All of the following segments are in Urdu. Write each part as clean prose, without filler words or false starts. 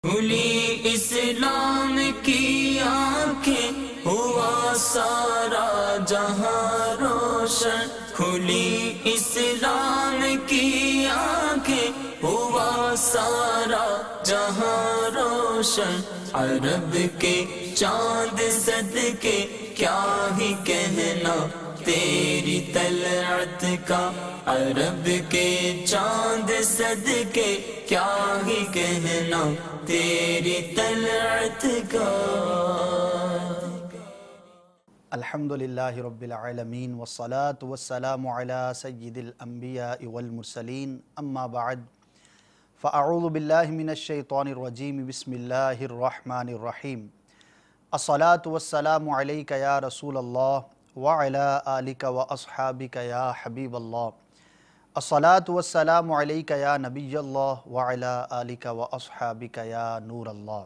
کھلی اسلام کی آنکھیں ہوا سارا جہاں روشن، کھلی اسلام کی آنکھیں ہوا سارا جہاں روشن، عرب کے چاند صدقے کیا ہی کہنا تیری طلعت کا، عرب کے چاند صدقے کیا ہی کہنا تیری طلعت کا۔ الحمدللہ رب العالمین والصلاة والسلام علی سید الانبیاء والمرسلین، اما بعد فاعوذ باللہ من الشیطان الرجیم، بسم اللہ الرحمن الرحیم۔ الصلاة والسلام علیک یا رسول اللہ وعلی آلک واصحابک یا حبیب اللہ، الصلاة والسلام علیک یا نبی اللہ وعلی آلک واصحابک یا نور اللہ۔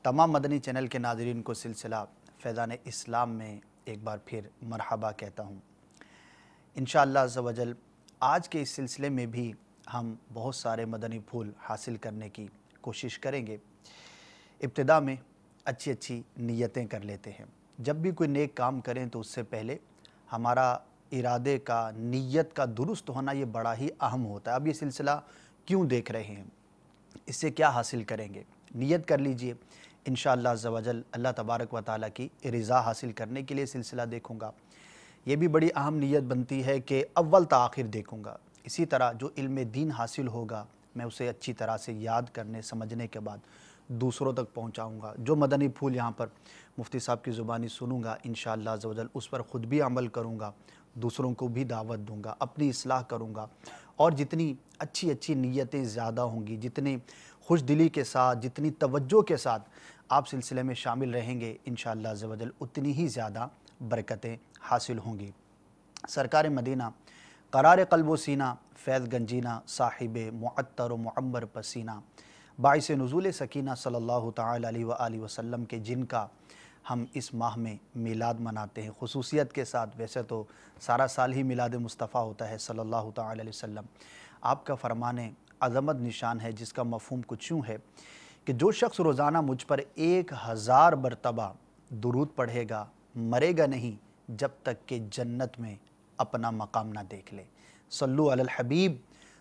تمام مدنی چینل کے ناظرین کو سلسلہ فیضان اسلام میں ایک بار پھر مرحبا کہتا ہوں۔ انشاءاللہ عز و جل آج کے اس سلسلے میں بھی ہم بہت سارے مدنی پھول حاصل کرنے کی کوشش کریں گے۔ ابتدا میں اچھی نیتیں کر لیتے ہیں۔ جب بھی کوئی نیک کام کریں تو اس سے پہلے ہمارا ارادے کا، نیت کا درست ہونا یہ بڑا ہی اہم ہوتا ہے۔ اب یہ سلسلہ کیوں دیکھ رہے ہیں، اس سے کیا حاصل کریں گے، نیت کر لیجئے۔ انشاءاللہ عز و جل اللہ تبارک و تعالیٰ کی رضا حاصل کرنے کے لیے سلسلہ دیکھوں گا۔ یہ بھی بڑی اہم نیت بنتی ہے کہ اول تا آخر دیکھوں گا۔ اسی طرح جو علم دین حاصل ہوگا میں اسے اچھی طرح سے یاد کرنے سمجھنے کے بعد دوسروں تک پہنچاؤں گا۔ جو مدنی پھول یہاں پر مفتی صاحب کی زبانی سنوں گا انشاءاللہ عز و جل اس پر خود بھی عمل کروں گا، دوسروں کو بھی دعوت دوں گا، اپنی اصلاح کروں گا، اور جتنی اچھی نیتیں زیادہ ہوں گی، جتنی خوش دلی کے ساتھ، جتنی توجہ کے ساتھ آپ سلسلے میں شامل رہیں گے انشاءاللہ عز و جل اتنی ہی زیادہ برکتیں حاصل ہوں گی۔ سرکار مدینہ قرار قلب و سینہ، فیض گنجینہ، صاحب معطر و معمر پسینہ، باعث نزول سکینہ صلی اللہ تعالی علیہ وآلہ وسلم کے جن کا ہم اس ماہ میں میلاد مناتے ہیں خصوصیت کے ساتھ۔ ویسے تو سارا سال ہی میلاد مصطفیٰ ہوتا ہے صلی اللہ تعالی علیہ وسلم۔ آپ کا فرمان عظمت نشان ہے جس کا مفہوم کچھ یوں ہے کہ جو شخص روزانہ مجھ پر 1000 مرتبہ درود پڑھے گا مرے گا نہیں جب تک کہ جنت میں اپنا مقام نہ دیکھ لے۔ صلو علی الحبیب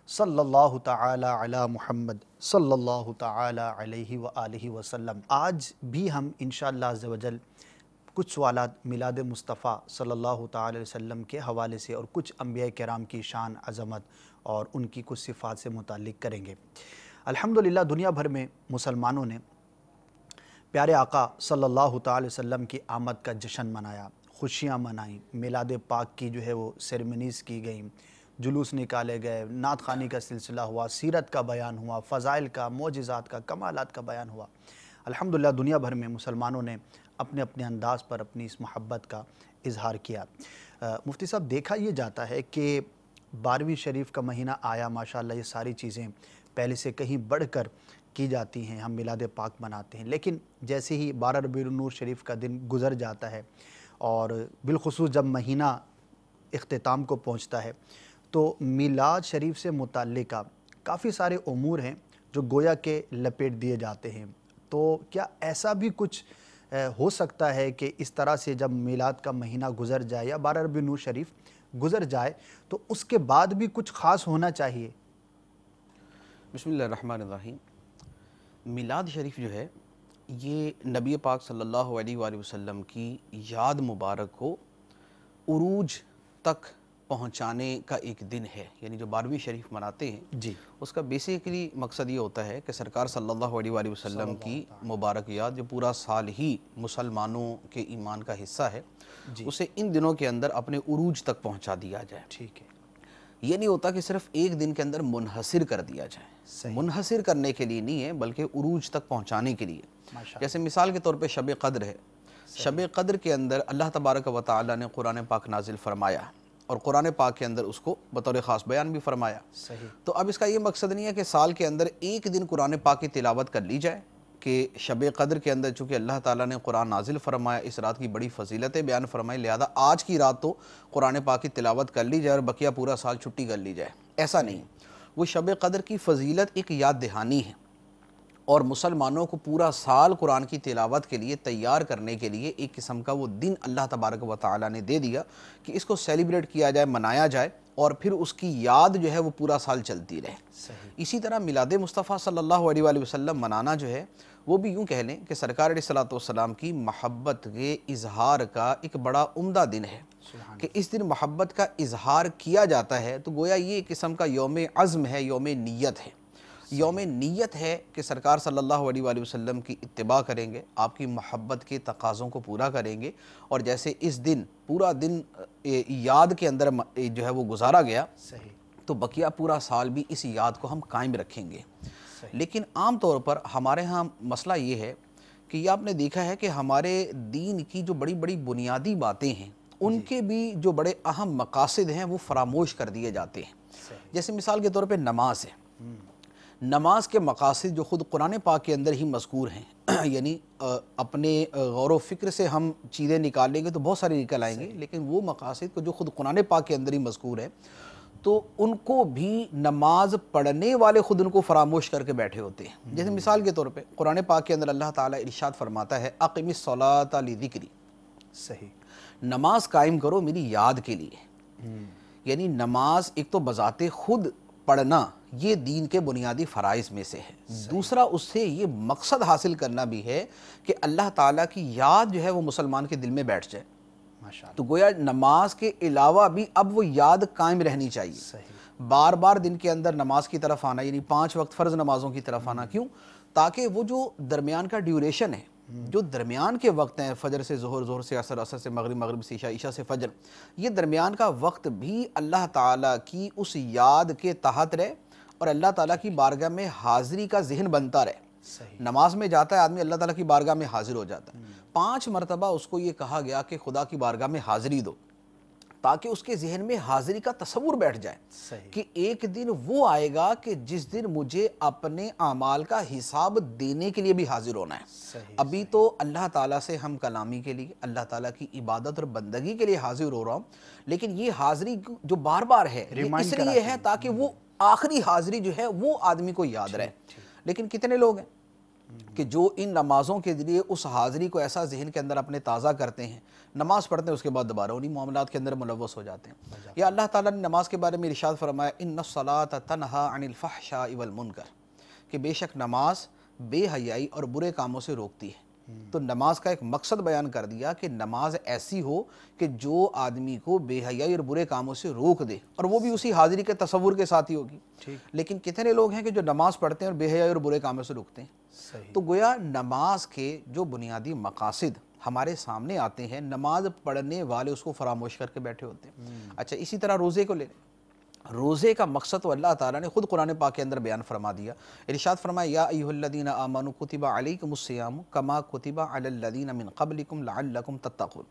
صلی اللہ تعالی علی محمد صلی اللہ تعالی علیہ وآلہ وسلم۔ آج بھی ہم انشاءاللہ عز و جل کچھ سوالات میلاد مصطفیٰ صلی اللہ تعالی علیہ وسلم کے حوالے سے اور کچھ انبیاء کرام کی شان، عظمت اور ان کی کچھ صفات سے متعلق کریں گے۔ الحمدللہ دنیا بھر میں مسلمانوں نے پیارے آقا صلی اللہ تعالی وسلم کی آمد کا جشن منایا، خوشیاں منائیں، میلاد پاک کی جو ہے وہ سیریمنیز کی گئیں، جلوس نکالے گئے، نعت خوانی کا سلسلہ ہوا، سیرت کا بیان ہوا، فضائل کا، معجزات کا، کمالات کا بیان ہوا۔ الحمدللہ دنیا بھر میں مسلمانوں نے اپنے اپنے انداز پر اپنی اس محبت کا اظہار کیا۔ مفتی صاحب دیکھا یہ جاتا ہے کہ 12ویں شریف کا مہینہ آیا، ماشاءاللہ یہ ساری چیزیں پہلے سے کہیں بڑھ کر کی جاتی ہیں، ہم میلاد پاک مناتے ہیں، لیکن جیسے ہی 12 ربیع النور شریف کا دن گزر جاتا ہے اور بالخصوص جب مہینہ اختتام کو پہنچتا ہے تو میلاد شریف سے متعلقہ کافی سارے امور ہیں جو گویا کہ لپیٹ دیے جاتے ہیں۔ تو کیا ایسا بھی کچھ ہو سکتا ہے کہ اس طرح سے جب میلاد کا مہینہ گزر جائے یا 12 ربیع النور شریف گزر جائے تو اس کے بعد بھی کچھ خاص ہونا چاہیے؟ بسم اللہ الرحمن الرحیم۔ میلاد شریف جو ہے یہ نبی پاک صلی اللہ علیہ وآلہ وسلم کی یاد مبارک کو عروج تک پہنچانے کا ایک دن ہے، یعنی جو 12ویں شریف مناتے ہیں جی، اس کا بیسیکلی مقصد یہ ہوتا ہے کہ سرکار صلی اللہ علیہ وآلہ وسلم کی مبارک یاد جو پورا سال ہی مسلمانوں کے ایمان کا حصہ ہے اسے ان دنوں کے اندر اپنے عروج تک پہنچا دیا جائے۔ ٹھیک ہے، یہ نہیں ہوتا کہ صرف ایک دن کے اندر منحصر کر دیا جائے، منحصر کرنے کے لیے نہیں ہے بلکہ عروج تک پہنچانے کے لیے۔ جیسے مثال کے طور پہ شب قدر ہے، شب قدر کے اندر اللہ تبارک و تعالی نے قرآن پاک نازل فرمایا اور قرآن پاک کے اندر اس کو بطور خاص بیان بھی فرمایا۔ تو اب اس کا یہ مقصد نہیں ہے کہ سال کے اندر ایک دن قرآن پاک کی تلاوت کر لی جائے کہ شب قدر کے اندر چونکہ اللہ تعالیٰ نے قرآن نازل فرمایا، اس رات کی بڑی فضیلتیں بیان فرمائی، لہذا آج کی رات تو قرآن پاک کی تلاوت کر لی جائے اور بقیہ پورا سال چھٹی کر لی جائے۔ ایسا نہیں، وہ شب قدر کی فضیلت ایک یاد دہانی ہے، اور مسلمانوں کو پورا سال قرآن کی تلاوت کے لیے تیار کرنے کے لیے ایک قسم کا وہ دن اللہ تبارک و تعالیٰ نے دے دیا کہ اس کو سیلیبریٹ کیا جائے، منایا جائے، اور پھر اس کی یاد جو ہے وہ پورا سال چلتی رہے۔ اسی طرح میلاد مصطفیٰ صلی اللہ علیہ وآلہ وسلم منانا جو ہے وہ بھی یوں کہہ لیں کہ سرکار علیہ الصلوۃ والسلام کی محبت کے اظہار کا ایک بڑا عمدہ دن ہے کہ اس دن محبت کا اظہار کیا جاتا ہے، تو گویا یہ ایک قسم کا یوم عزم ہے، یوم نیت ہے۔ یوم نیت ہے کہ سرکار صلی اللہ علیہ وآلہ وسلم کی اتباع کریں گے، آپ کی محبت کے تقاضوں کو پورا کریں گے، اور جیسے اس دن پورا دن یاد کے اندر جو ہے وہ گزارا گیا، تو بقیہ پورا سال بھی اس یاد کو ہم قائم رکھیں گے۔ لیکن عام طور پر ہمارے ہاں مسئلہ یہ ہے کہ یہ آپ نے دیکھا ہے کہ ہمارے دین کی جو بڑی بڑی بنیادی باتیں ہیں ان کے بھی جو بڑے اہم مقاصد ہیں وہ فراموش کر دیے جاتے ہیں۔ جیسے مثال کے طور پہ نماز ہے، نماز کے مقاصد جو خود قرآن پاک کے اندر ہی مذکور ہیں، یعنی اپنے غور و فکر سے ہم چیزیں نکالیں گے تو بہت ساری نکل آئیں گے، لیکن وہ مقاصد کو جو خود قرآن پاک کے اندر ہی مذکور ہے تو ان کو بھی نماز پڑھنے والے خود ان کو فراموش کر کے بیٹھے ہوتے ہیں۔ جیسے مثال کے طور پہ قرآن پاک کے اندر اللہ تعالیٰ ارشاد فرماتا ہے اقم الصلاۃ لذکری، نماز قائم کرو میری یاد کے لیے۔ یعنی نماز ایک تو بذات خود پڑھنا یہ دین کے بنیادی فرائض میں سے ہے، دوسرا اس سے یہ مقصد حاصل کرنا بھی ہے کہ اللہ تعالیٰ کی یاد جو ہے وہ مسلمان کے دل میں بیٹھ جائے۔ تو گویا نماز کے علاوہ بھی اب وہ یاد قائم رہنی چاہیے، بار بار دن کے اندر نماز کی طرف آنا، یعنی 5 وقت فرض نمازوں کی طرف آنا۔ کیوں؟ تاکہ وہ جو درمیان کا ڈیوریشن ہے، جو درمیان کے وقت ہیں، فجر سے ظہر، ظہر سے عصر، عصر سے مغرب، مغرب سے عشاء، عشاء سے فجر، یہ درمیان کا وقت بھی اللہ تعالیٰ کی اس یاد کے تحت رہے اور اللہ تعالیٰ کی بارگاہ میں حاضری کا ذہن بنتا رہے۔ نماز میں جاتا ہے آدمی، اللہ تعالیٰ کی بارگاہ میں حاضر ہو جاتا ہے، 5 مرتبہ اس کو یہ کہا گیا کہ خدا کی بارگاہ میں حاضری دو، تاکہ اس کے ذہن میں حاضری کا تصور بیٹھ جائے کہ ایک دن وہ آئے گا کہ جس دن مجھے اپنے اعمال کا حساب دینے کے لیے بھی حاضر ہونا ہے۔ ابھی تو اللہ تعالیٰ سے ہم کلامی کے لیے، اللہ تعالیٰ کی عبادت اور بندگی کے لیے حاضر ہو رہا ہوں، لیکن یہ حاضری جو بار بار ہے یہ اس لیے ہے تاکہ وہ آخری حاضری جو ہے وہ آدمی کو یاد رہے۔ لیکن کتنے لوگ ہیں کہ جو ان نمازوں کے ذریعے اس حاضری کو ایسا ذہن کے اندر اپنے تازہ کرتے ہیں، نماز پڑھتے ہیں اس کے بعد دوبارہ انہی معاملات کے اندر ملوث ہو جاتے ہیں۔ یا اللہ تعالیٰ نے نماز کے بارے میں ارشاد فرمایا ان الصلاۃ تنہی عن الفحشاء والمنکر، کہ بے شک نماز بے حیائی اور برے کاموں سے روکتی ہے۔ تو نماز کا ایک مقصد بیان کر دیا کہ نماز ایسی ہو کہ جو آدمی کو بے حیائی اور برے کاموں سے روک دے، اور وہ بھی اسی حاضری کے تصور کے ساتھ ہی ہوگی۔ لیکن کتنے لوگ ہیں کہ جو نماز پڑھتے ہیں اور بے حیائی اور برے کاموں سے روکتے ہیں۔ تو گویا نماز کے جو بنیادی مقاصد ہمارے سامنے آتے ہیں، نماز پڑھنے والے اس کو فراموش کر کے بیٹھے ہوتے ہیں۔ اچھا، اسی طرح روزے کو لے لیں، روزے کا مقصد تو اللہ تعالیٰ نے خود قرآن پاک کے اندر بیان فرما دیا۔ ارشاد فرمایا یا ایھا الذین آمنوا کتب علیکم الصیام کما کتب علی الذین من قبلکم لعلکم تتقون،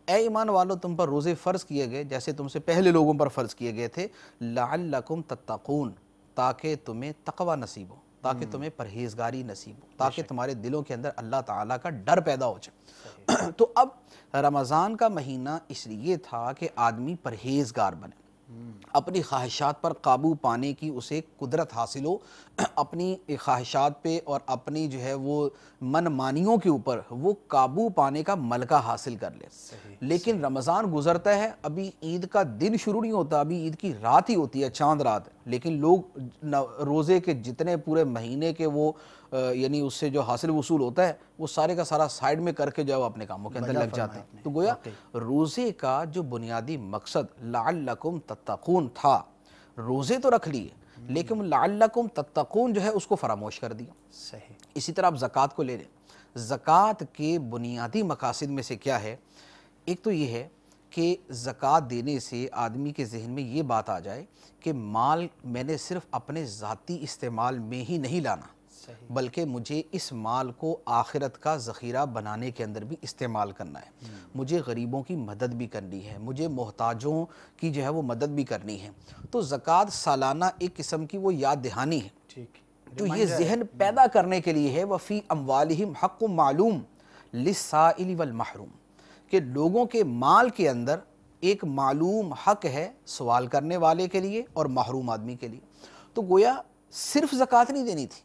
اے ایمان والو تم پر روزے فرض کیے گئے جیسے تم سے پہلے لوگوں پر فرض کیے گئے تھے، لعلکم تتقون، تاکہ تمہیں تقوی نصیب ہو، تاکہ تمہیں پرہیزگاری نصیب ہو، تاکہ تمہارے دلوں کے اندر اللہ تعالیٰ کا ڈر پیدا ہو جائے۔ تو اب رمضان کا مہینہ اس لیے تھا کہ آدمی پرہیزگار بنے، اپنی خواہشات پر قابو پانے کی اسے قدرت حاصل ہو، اپنی خواہشات پہ اور اپنی جو ہے وہ من مانیوں کے اوپر وہ قابو پانے کا ملکہ حاصل کر لے۔ لیکن رمضان گزرتا ہے، ابھی عید کا دن شروع نہیں ہوتا، ابھی عید کی رات ہی ہوتی ہے، چاند رات، لیکن لوگ روزے کے جتنے پورے مہینے کے وہ یعنی اس سے جو حاصل وصول ہوتا ہے وہ سارے کا سارا سائیڈ میں کر کے جو اپنے کاموں کے اندر لگ جاتے ہیں۔ تو گویا روزے کا جو بنیادی مقصد لعلکم تتقون تھا، روزے تو رکھ لیے لیکن لعلکم تتقون جو ہے اس کو فراموش کر دیا۔ اسی طرح آپ زکوٰۃ کو لے لیں، زکوٰۃ کے بنیادی مقاصد میں سے کیا ہے؟ ایک تو یہ ہے کہ زکوٰۃ دینے سے آدمی کے ذہن میں یہ بات آ جائے کہ مال میں نے صرف اپنے ذاتی استعمال میں ہی نہیں لانا، بلکہ مجھے اس مال کو آخرت کا ذخیرہ بنانے کے اندر بھی استعمال کرنا ہے، مجھے غریبوں کی مدد بھی کرنی ہے، مجھے محتاجوں کی جو ہے وہ مدد بھی کرنی ہے۔ تو زکوٰۃ سالانہ ایک قسم کی وہ یاد دہانی ہے جو یہ ذہن پیدا کرنے کے لیے ہے، وَفِي أَمْوَالِهِمْ حَقٌّ مَعْلُومٌ لِلسَّائِلِ وَالْمَحْرُومِ، کہ لوگوں کے مال کے اندر ایک معلوم حق ہے سوال کرنے والے کے لیے اور محروم آدمی کے لیے۔ تو گویا صرف زکوٰۃ نہیں دینی تھی،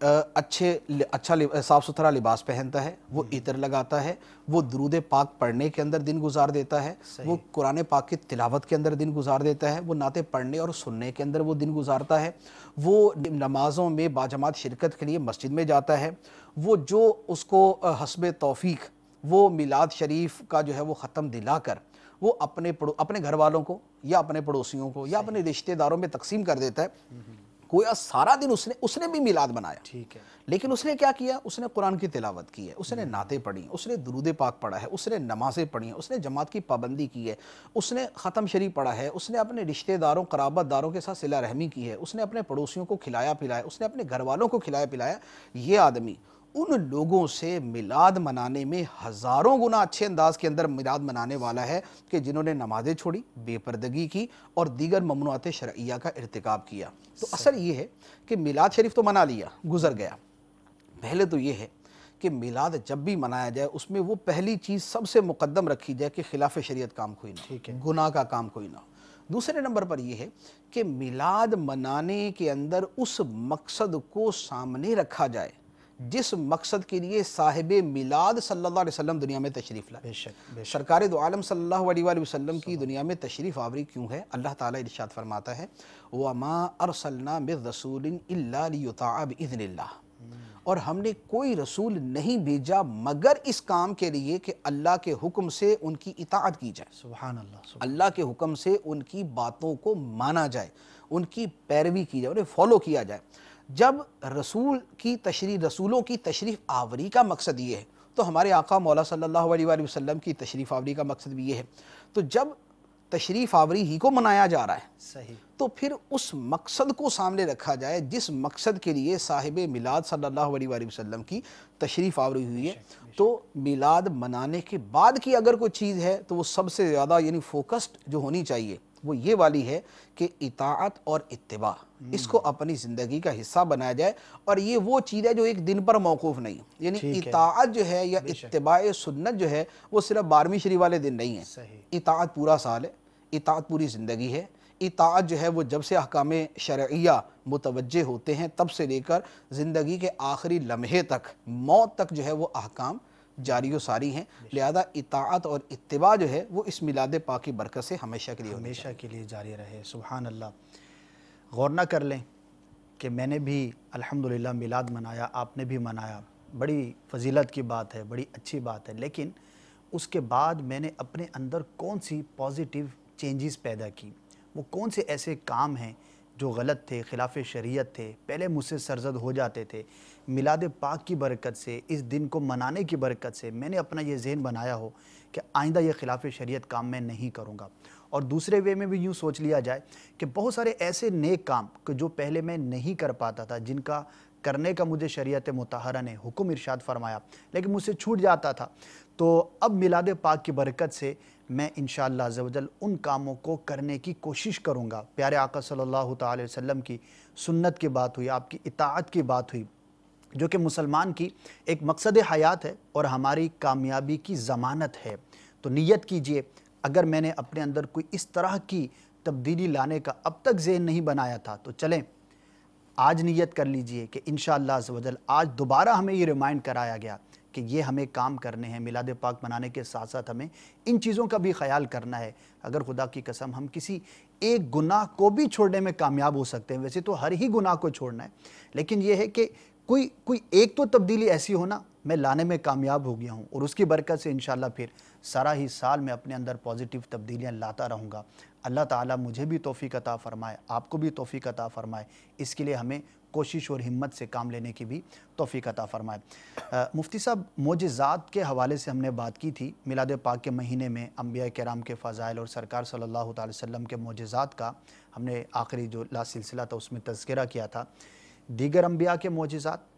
اچھا صاف ستھرا لباس پہنتا ہے، وہ عطر لگاتا ہے، وہ درود پاک پڑھنے کے اندر دن گزار دیتا ہے، وہ قرآن پاک کی تلاوت کے اندر دن گزار دیتا ہے، وہ نعتیں پڑھنے اور سننے کے اندر وہ دن گزارتا ہے، وہ نمازوں میں باجماعت شرکت کے لیے مسجد میں جاتا ہے، وہ جو اس کو حسب توفیق وہ میلاد شریف کا جو ہے وہ ختم دلا کر وہ اپنے گھر والوں کو یا اپنے پڑوسیوں کو یا اپنے رشتہ داروں میں تقسیم کر دیتا ہے۔ گویا سارا دن اس نے بھی میلاد منایا، ٹھیک ہے، لیکن اس نے کیا کیا؟ اس نے قرآن کی تلاوت کی ہے، اس نے نعتیں پڑھی، اس نے درود پاک پڑھا ہے، اس نے نمازیں پڑھی ہیں، اس نے جماعت کی پابندی کی ہے، اس نے ختم شریف پڑھا ہے، اس نے اپنے رشتہ داروں قرابت داروں کے ساتھ صلہ رحمی کی ہے، اس نے اپنے پڑوسیوں کو کھلایا پلایا، اس نے اپنے گھر والوں کو کھلایا پلایا۔ یہ آدمی ان لوگوں سے میلاد منانے میں ہزاروں گنا اچھے انداز کے اندر میلاد منانے والا ہے کہ جنہوں نے نمازیں چھوڑی، بے پردگی کی اور دیگر ممنوعات شرعیہ کا ارتکاب کیا۔ تو اثر یہ ہے کہ میلاد شریف تو منا لیا، گزر گیا۔ پہلے تو یہ ہے کہ میلاد جب بھی منایا جائے اس میں وہ پہلی چیز سب سے مقدم رکھی جائے کہ خلاف شریعت کام کوئی نہ، گناہ کا کام کوئی نہ۔ دوسرے نمبر پر یہ ہے کہ میلاد منانے کے اندر اس مقصد کو سامنے رکھا جائے جس مقصد کے لیے صاحب میلاد صلی اللہ علیہ وسلم دنیا میں تشریف لائے۔ سرکار دو عالم صلی اللہ علیہ وآلہ وسلم کی دنیا میں تشریف آوری کیوں ہے؟ اللہ تعالیٰ ارشاد فرماتا ہے وَمَا أَرْسَلْنَا مِن رَسُولٍ إِلَّا لِيُطَاعَ بِإِذْنِ اللَّهِ، اور ہم نے کوئی رسول نہیں بھیجا مگر اس کام کے لیے کہ اللہ کے حکم سے ان کی اطاعت کی جائے، سبحان اللہ، اللہ کے حکم سے ان کی باتوں کو مانا جائے، ان کی پیروی کی جائے، انہیں فالو کیا جائے۔ جب رسولوں کی تشریف آوری کا مقصد یہ ہے تو ہمارے آقا مولا صلی اللہ علیہ وآلہ وسلم کی تشریف آوری کا مقصد بھی یہ ہے۔ تو جب تشریف آوری ہی کو منایا جا رہا ہے صحیح، تو پھر اس مقصد کو سامنے رکھا جائے جس مقصد کے لیے صاحب میلاد صلی اللہ علیہ وآلہ وسلم کی تشریف آوری ہوئی ہے۔ تو میلاد منانے کے بعد کی اگر کوئی چیز ہے تو وہ سب سے زیادہ یعنی فوکسڈ جو ہونی چاہیے وہ یہ والی ہے کہ اطاعت اور اتباع اس کو اپنی زندگی کا حصہ بنایا جائے، اور یہ وہ چیز ہے جو ایک دن پر موقوف نہیں، یعنی اطاعت جو ہے یا اتباع سنت جو ہے وہ صرف 12ویں شریف والے دن نہیں ہے، اطاعت پورا سال ہے، اطاعت پوری زندگی ہے۔ اطاعت جو ہے وہ جب سے احکام شرعیہ متوجہ ہوتے ہیں تب سے لے کر زندگی کے آخری لمحے تک، موت تک جو ہے وہ احکام جاری و ساری ہیں، لہذا اطاعت اور اتباع جو ہے وہ اس میلاد پاک کی برکت سے ہمیشہ کے لیے جاری رہے۔ سبحان اللہ۔ غور نہ کر لیں کہ میں نے بھی الحمدللہ میلاد منایا، آپ نے بھی منایا، بڑی فضیلت کی بات ہے، بڑی اچھی بات ہے، لیکن اس کے بعد میں نے اپنے اندر کون سی پازیٹیو چینجز پیدا کی، وہ کون سے ایسے کام ہیں جو غلط تھے، خلاف شریعت تھے، پہلے مجھ سے سرزد ہو جاتے تھے۔ میلاد پاک کی برکت سے، اس دن کو منانے کی برکت سے میں نے اپنا یہ ذہن بنایا ہو کہ آئندہ یہ خلاف شریعت کام میں نہیں کروں گا۔ اور دوسرے وے میں بھی یوں سوچ لیا جائے کہ بہت سارے ایسے نیک کام کہ جو پہلے میں نہیں کر پاتا تھا، جن کا کرنے کا مجھے شریعت مطہرہ نے حکم ارشاد فرمایا لیکن مجھ سے چھوٹ جاتا تھا، تو اب میلاد پاک کی برکت سے میں انشاءاللہ عز و جل ان کاموں کو کرنے کی کوشش کروں گا۔ پیارے آقا صلی اللہ تعالی وسلم کی سنت کی بات ہوئی، آپ کی اطاعت کی بات ہوئی، جو کہ مسلمان کی ایک مقصد حیات ہے اور ہماری کامیابی کی ضمانت ہے۔ تو نیت کیجئے، اگر میں نے اپنے اندر کوئی اس طرح کی تبدیلی لانے کا اب تک ذہن نہیں بنایا تھا تو چلیں آج نیت کر لیجئے کہ انشاءاللہ عز و جل آج دوبارہ ہمیں یہ ریمائنڈ کرایا گیا کہ یہ ہمیں کام کرنے ہیں، میلاد پاک منانے کے ساتھ ساتھ ہمیں ان چیزوں کا بھی خیال کرنا ہے۔ اگر خدا کی قسم ہم کسی ایک گناہ کو بھی چھوڑنے میں کامیاب ہو سکتے ہیں، ویسے تو ہر ہی گناہ کو چھوڑنا ہے، لیکن یہ ہے کہ کوئی ایک تو تبدیلی ایسی ہونا میں لانے میں کامیاب ہو گیا ہوں، اور اس کی برکت سے انشاءاللہ پھر سارا ہی سال میں اپنے اندر پازیٹیو تبدیلیاں لاتا رہوں گا۔ اللہ تعالیٰ مجھے بھی توفیق عطا فرمائے، آپ کو بھی توفیق عطا فرمائے، اس کے لیے ہمیں کوشش اور ہمت سے کام لینے کی بھی توفیق عطا فرمائے۔ مفتی صاحب، معجزات کے حوالے سے ہم نے بات کی تھی، میلاد پاک کے مہینے میں انبیاء کرام کے فضائل اور سرکار صلی اللہ علیہ وسلم کے معجزات کا ہم نے آخری جو سلسلہ تھا اس میں تذکرہ کیا تھا، دیگر انبیاء کے معجزات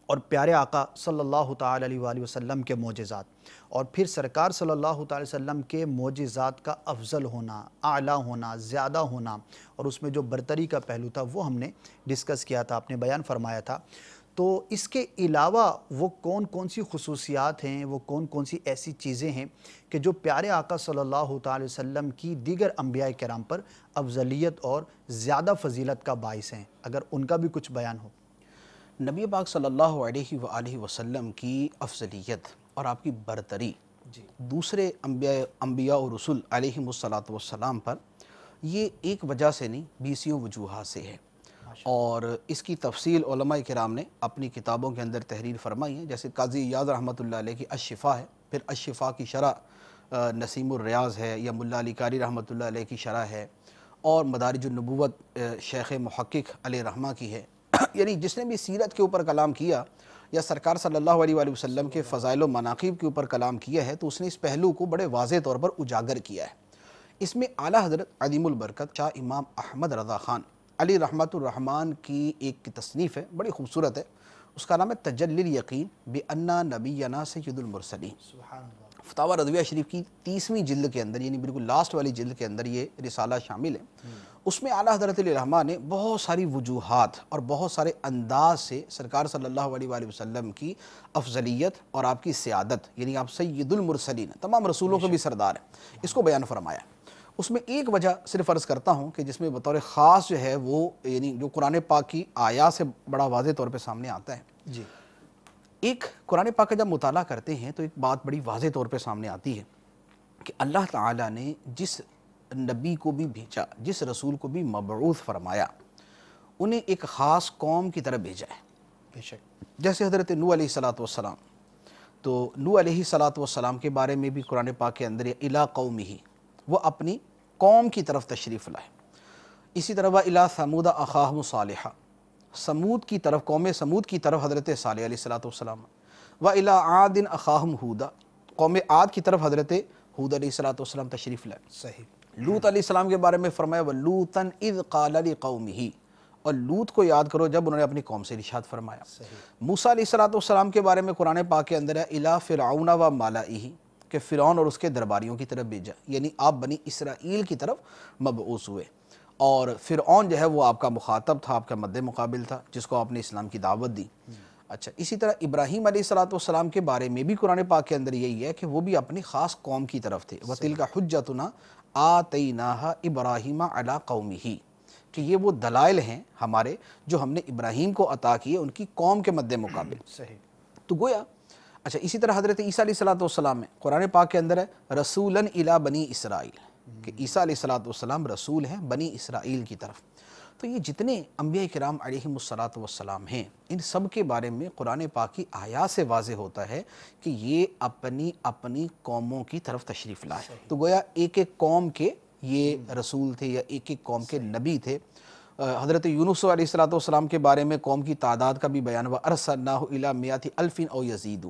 اور پیارے آقا صلی اللہ تعالی علیہ وآلہ وسلم کے معجزات، اور پھر سرکار صلی اللہ تعالی وسلم کے معجزات کا افضل ہونا، اعلیٰ ہونا، زیادہ ہونا، اور اس میں جو برتری کا پہلو تھا وہ ہم نے ڈسکس کیا تھا، آپ نے بیان فرمایا تھا۔ تو اس کے علاوہ وہ کون کون سی خصوصیات ہیں، وہ کون کون سی ایسی چیزیں ہیں کہ جو پیارے آقا صلی اللہ تعالی وسلم کی دیگر انبیاء کرام پر افضلیت اور زیادہ فضیلت کا باعث ہیں، اگر ان کا بھی کچھ بیان ہو۔ نبی پاک صلی اللہ علیہ وآلہ وسلم کی افضلیت اور آپ کی برتری دوسرے انبیاء و رسول علیہم الصلاۃ والسلام پر یہ ایک وجہ سے نہیں، بیسیوں وجوہات سے ہے، اور اس کی تفصیل علماء کرام نے اپنی کتابوں کے اندر تحریر فرمائی ہے، جیسے قاضی ایاض رحمۃ اللہ علیہ کی الشفا ہے، پھر الشفا کی شرح نسیم الریاض ہے، یا ملا علی قاری رحمۃ اللہ علیہ کی شرح ہے، اور مدارج النبوت شیخ محقق علیہ رحمہ کی ہے۔ یعنی جس نے بھی سیرت کے اوپر کلام کیا یا سرکار صلی اللہ علیہ وآلہ وسلم کے فضائل و مناقب کے اوپر کلام کیا ہے، تو اس نے اس پہلو کو بڑے واضح طور پر اجاگر کیا ہے۔ اس میں اعلیٰ حضرت عظیم البرکت شاہ امام احمد رضا خان علی رحمۃ الرحمن کی ایک تصنیف ہے، بڑی خوبصورت ہے، اس کا نام ہے تجلی الیقین بأن نبینا سید المرسلین۔ سبحان اللہ۔ فتاوی رضویہ شریف کی 30ویں جلد کے اندر، یعنی بالکل لاسٹ والی جلد کے اندر یہ رسالہ شامل ہے۔ اس میں اعلیٰ حضرت علیہ رحمہ نے بہت ساری وجوہات اور بہت سارے انداز سے سرکار صلی اللہ علیہ وآلہ وسلم کی افضلیت اور آپ کی سیادت، یعنی آپ سید المرسلین، تمام رسولوں کے بھی سردار ہیں، اس کو بیان فرمایا۔ اس میں ایک وجہ صرف عرض کرتا ہوں کہ جس میں بطور خاص جو ہے وہ یعنی جو قرآن پاک کی آیات سے بڑا واضح طور پہ سامنے آتا ہے۔ جی، ایک قرآن پاک کا جب مطالعہ کرتے ہیں تو ایک بات بڑی واضح طور پہ سامنے آتی ہے کہ اللہ تعالیٰ نے جس نبی کو بھی بھیجا، جس رسول کو بھی مبعوث فرمایا، انہیں ایک خاص قوم کی طرف بھیجا ہے۔ بے شک۔ جیسے حضرت نوح علیہ الصلاۃ والسلام، تو نوح علیہ الصلاۃ والسلام کے بارے میں بھی قرآن پاک کے اندر الی قومہ، وہ اپنی قوم کی طرف تشریف لائے۔ اسی طرح الی ثمود اخاہم صالحا، سمود کی طرف، قوم سمود کی طرف حضرت صالح علیہ الصلاۃ والسلام، وإلی عاد اخاہم ہودا، قوم عاد کی طرف حضرت ہود علیہ الصلاۃ والسلام تشریف لائے۔ صحیح۔ لوط علیہ السلام کے بارے میں فرمایا وَلُوطًا اِذْ قَالَ لِقَوْمِهِ، اور لوط کو یاد کرو جب انہوں نے اپنی قوم سے ارشاد فرمایا۔ موسیٰ علیہ السلام کے بارے میں قرآن پاک کے اندر ہے اِلَىٰ فِرْعَوْنَ وَمَلَئِهِ، کہ فرعون اور اس کے درباریوں کی طرف بھیجا، یعنی آپ بنی اسرائیل کی طرف مبعوث ہوئے، اور فرعون جو ہے وہ آپ کا مخاطب تھا، آپ کا مد مقابل تھا، جس کو آپ نے اسلام کی دعوت دی۔ اچھا، اسی طرح ابراہیم علیہ السلام کے بارے میں بھی قرآن پاک کے اندر یہی ہے کہ وہ بھی اپنی خاص قوم کی طرف تھے۔ وَتِلْكَ حُجَّتُنَا آتَيْنَاهَا إِبْرَاهِيمَ عَلَىٰ قَوْمِهِ، کہ یہ وہ دلائل ہیں ہمارے جو ہم نے ابراہیم کو عطا کیے ان کی قوم کے مد مقابل۔ صحیح۔ تو گویا اچھا، اسی طرح حضرت عیسیٰ علیہ السلام میں قرآن پاک کے اندر ہے رسولاً الی بنی اسرائیل، کہ عیسیٰ علیہ السلام رسول ہیں بنی اسرائیل کی طرف۔ تو یہ جتنے انبیاء کرام علیہم السلام ہیں، ان سب کے بارے میں قرآن پاک کی آیات سے واضح ہوتا ہے کہ یہ اپنی اپنی قوموں کی طرف تشریف لائے۔ تو گویا ایک ایک قوم کے یہ رسول تھے یا ایک ایک قوم کے نبی تھے۔ حضرت یونس علیہ السلام کے بارے میں قوم کی تعداد کا بھی بیان ہوا، ارسلناہ الی مئۃ الف او یزید،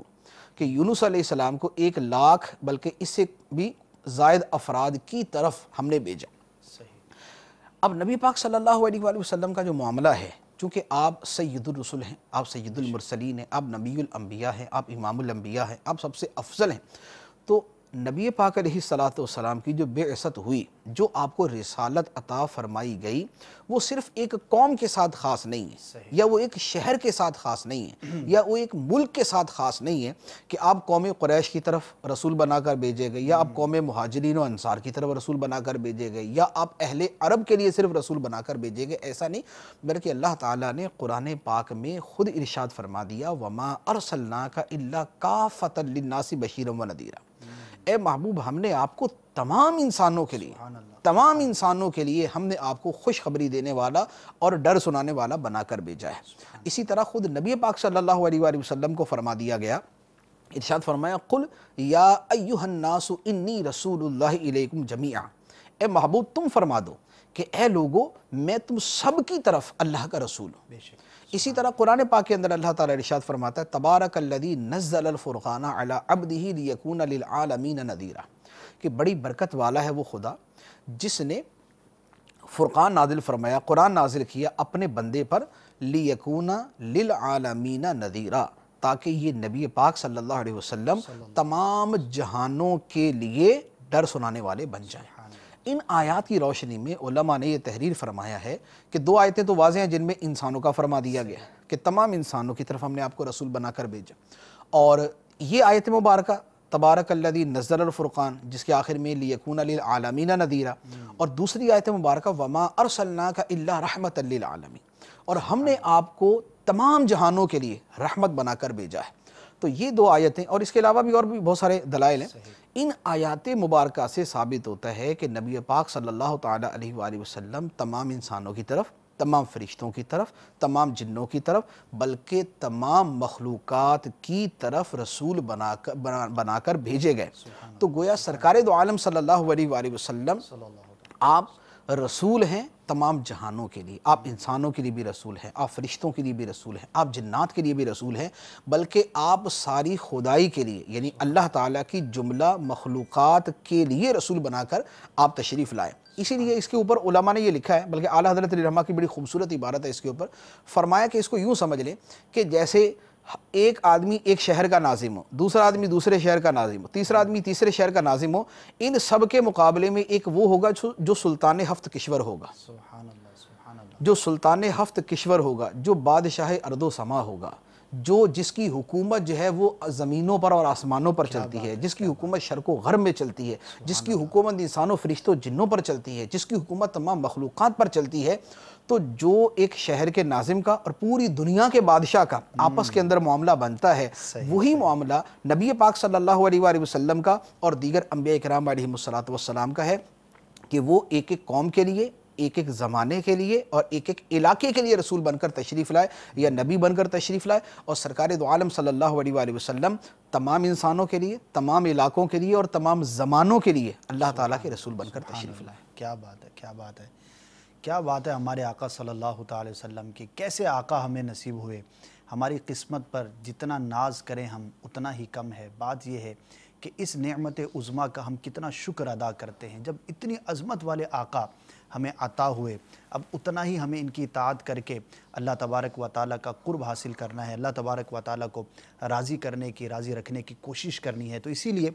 کہ یونس علیہ السلام کو 1,00,000 بلکہ اس سے بھی زائد افراد کی طرف ہم نے بھیجا۔ اب نبی پاک صلی اللہ علیہ وآلہ وسلم کا جو معاملہ ہے، چونکہ آپ سید الرسل ہیں، آپ سید المرسلین ہیں، آپ نبی الانبیاء ہیں، آپ امام الانبیاء ہیں، آپ سب سے افضل ہیں، تو نبی پاک علیہ السلام کی جو بعثت ہوئی، جو آپ کو رسالت عطا فرمائی گئی، وہ صرف ایک قوم کے ساتھ خاص نہیں ہے، یا وہ ایک شہر کے ساتھ خاص نہیں ہے، یا وہ ایک ملک کے ساتھ خاص نہیں ہے کہ آپ قوم قریش کی طرف رسول بنا کر بھیجے گئے، یا آپ قوم مہاجرین و انصار کی طرف رسول بنا کر بھیجے گئے، یا آپ اہل عرب کے لیے صرف رسول بنا کر بھیجے گئے، ایسا نہیں، بلکہ اللہ تعالیٰ نے قرآن پاک میں خود ارشاد فرما دیا وَمَا أَرْسَلْنَاكَ إِلَّا كَافَةً لِلنَّاسِ بَشِيرًا وَنَذِيرًا، اے محبوب ہم نے آپ کو تمام انسانوں کے لیے ہم نے آپ کو خوشخبری دینے والا اور ڈر سنانے والا بنا کر بھیجا ہے۔ اسی طرح خود نبی پاک صلی اللہ علیہ وآلہ وسلم کو فرما دیا گیا، ارشاد فرمایا قل یا ایھا الناس انی رسول اللہ الیکم جمیعا، اے محبوب تم فرما دو کہ اے لوگو میں تم سب کی طرف اللہ کا رسول ہوں۔ اسی طرح قرآن پاک کے اندر اللہ تعالیٰ ارشاد فرماتا ہے تبارک الذی نزل الفرقان علی عبدہ لیکون للعالمین نذیرا، کہ بڑی برکت والا ہے وہ خدا جس نے فرقان نازل فرمایا، قرآن نازل کیا اپنے بندے پر، لیکون للعالمین نذیرا، تاکہ یہ نبی پاک صلی اللہ علیہ وسلم تمام جہانوں کے لیے ڈر سنانے والے بن جائیں۔ ان آیات کی روشنی میں علماء نے یہ تحریر فرمایا ہے کہ 2 آیتیں تو واضح ہیں جن میں انسانوں کا فرما دیا گیا کہ تمام انسانوں کی طرف ہم نے آپ کو رسول بنا کر بھیجا، اور یہ آیت مبارکہ تبارک الذی نزل الفرقان جس کے آخر میں لیکون للعالمین نذیرا، اور دوسری آیت مبارکہ وما ارسلناک الا رحمۃ للعالمین، اور ہم نے آپ کو تمام جہانوں کے لیے رحمت بنا کر بھیجا ہے۔ تو یہ دو آیتیں، اور اس کے علاوہ بھی اور بھی بہت سارے دلائل ہیں، ان آیات مبارکہ سے ثابت ہوتا ہے کہ نبی پاک صلی اللہ تعالی علیہ وآلہ وسلم تمام انسانوں کی طرف، تمام فرشتوں کی طرف، تمام جنوں کی طرف، بلکہ تمام مخلوقات کی طرف رسول بنا کر بھیجے گئے۔ تو گویا سرکار دو عالم صلی اللہ علیہ وآلہ وسلم آپ رسول ہیں تمام جہانوں کے لیے، آپ انسانوں کے لیے بھی رسول ہیں، آپ فرشتوں کے لیے بھی رسول ہیں، آپ جنات کے لیے بھی رسول ہیں، بلکہ آپ ساری خدائی کے لیے، یعنی اللہ تعالیٰ کی جملہ مخلوقات کے لیے رسول بنا کر آپ تشریف لائے۔ اسی لیے اس کے اوپر علماء نے یہ لکھا ہے، بلکہ اعلیٰ حضرت علیہ رحمہ کی بڑی خوبصورت عبارت ہے اس کے اوپر، فرمایا کہ اس کو یوں سمجھ لیں کہ جیسے ایک آدمی ایک شہر کا ناظم ہو، دوسرا آدمی دوسرے شہر کا ناظم ہو، تیسرا آدمی تیسرے شہر کا ناظم ہو، ان سب کے مقابلے میں ایک وہ ہوگا جو سلطان ہفت کشور ہوگا، جو سلطان ہفت کشور ہوگا، جو بادشاہ ارض و سما ہوگا، جس کی حکومت جو ہے وہ زمینوں پر اور آسمانوں پر چلتی ہے، جس کی حکومت شرق و غرب میں چلتی ہے، جس کی حکومت انسانوں فرشتوں جنوں پر چلتی ہے، جس کی حکومت تمام مخلوقات پر چلتی ہے، تو جو ایک شہر کے ناظم کا اور پوری دنیا کے بادشاہ کا آپس کے اندر معاملہ بنتا ہے، وہی معاملہ نبی پاک صلی اللہ علیہ وآلہ وسلم کا اور دیگر انبیاء کرام علیہم السلام کا ہے کہ وہ ایک ایک قوم کے لیے، ایک ایک زمانے کے لیے اور ایک ایک علاقے کے لیے رسول بن کر تشریف لائے یا نبی بن کر تشریف لائے، اور سرکار دو عالم صلی اللہ علیہ وآلہ وسلم تمام انسانوں کے لیے، تمام علاقوں کے لیے اور تمام زمانوں کے لیے اللہ تعالیٰ کے رسول بن کر تشریف لائے۔ کیا بات ہے، کیا بات ہے، کیا بات ہے ہمارے آقا صلی اللہ تعالی وسلم کی، کیسے آقا ہمیں نصیب ہوئے۔ ہماری قسمت پر جتنا ناز کریں ہم اتنا ہی کم ہے۔ بات یہ ہے کہ اس نعمت عظمیٰ کا ہم کتنا شکر ادا کرتے ہیں۔ جب اتنی عظمت والے آقا ہمیں عطا ہوئے، اب اتنا ہی ہمیں ان کی اطاعت کر کے اللہ تبارک و تعالیٰ کا قرب حاصل کرنا ہے، اللہ تبارک و تعالیٰ کو راضی کرنے کی، راضی رکھنے کی کوشش کرنی ہے۔ تو اسی لیے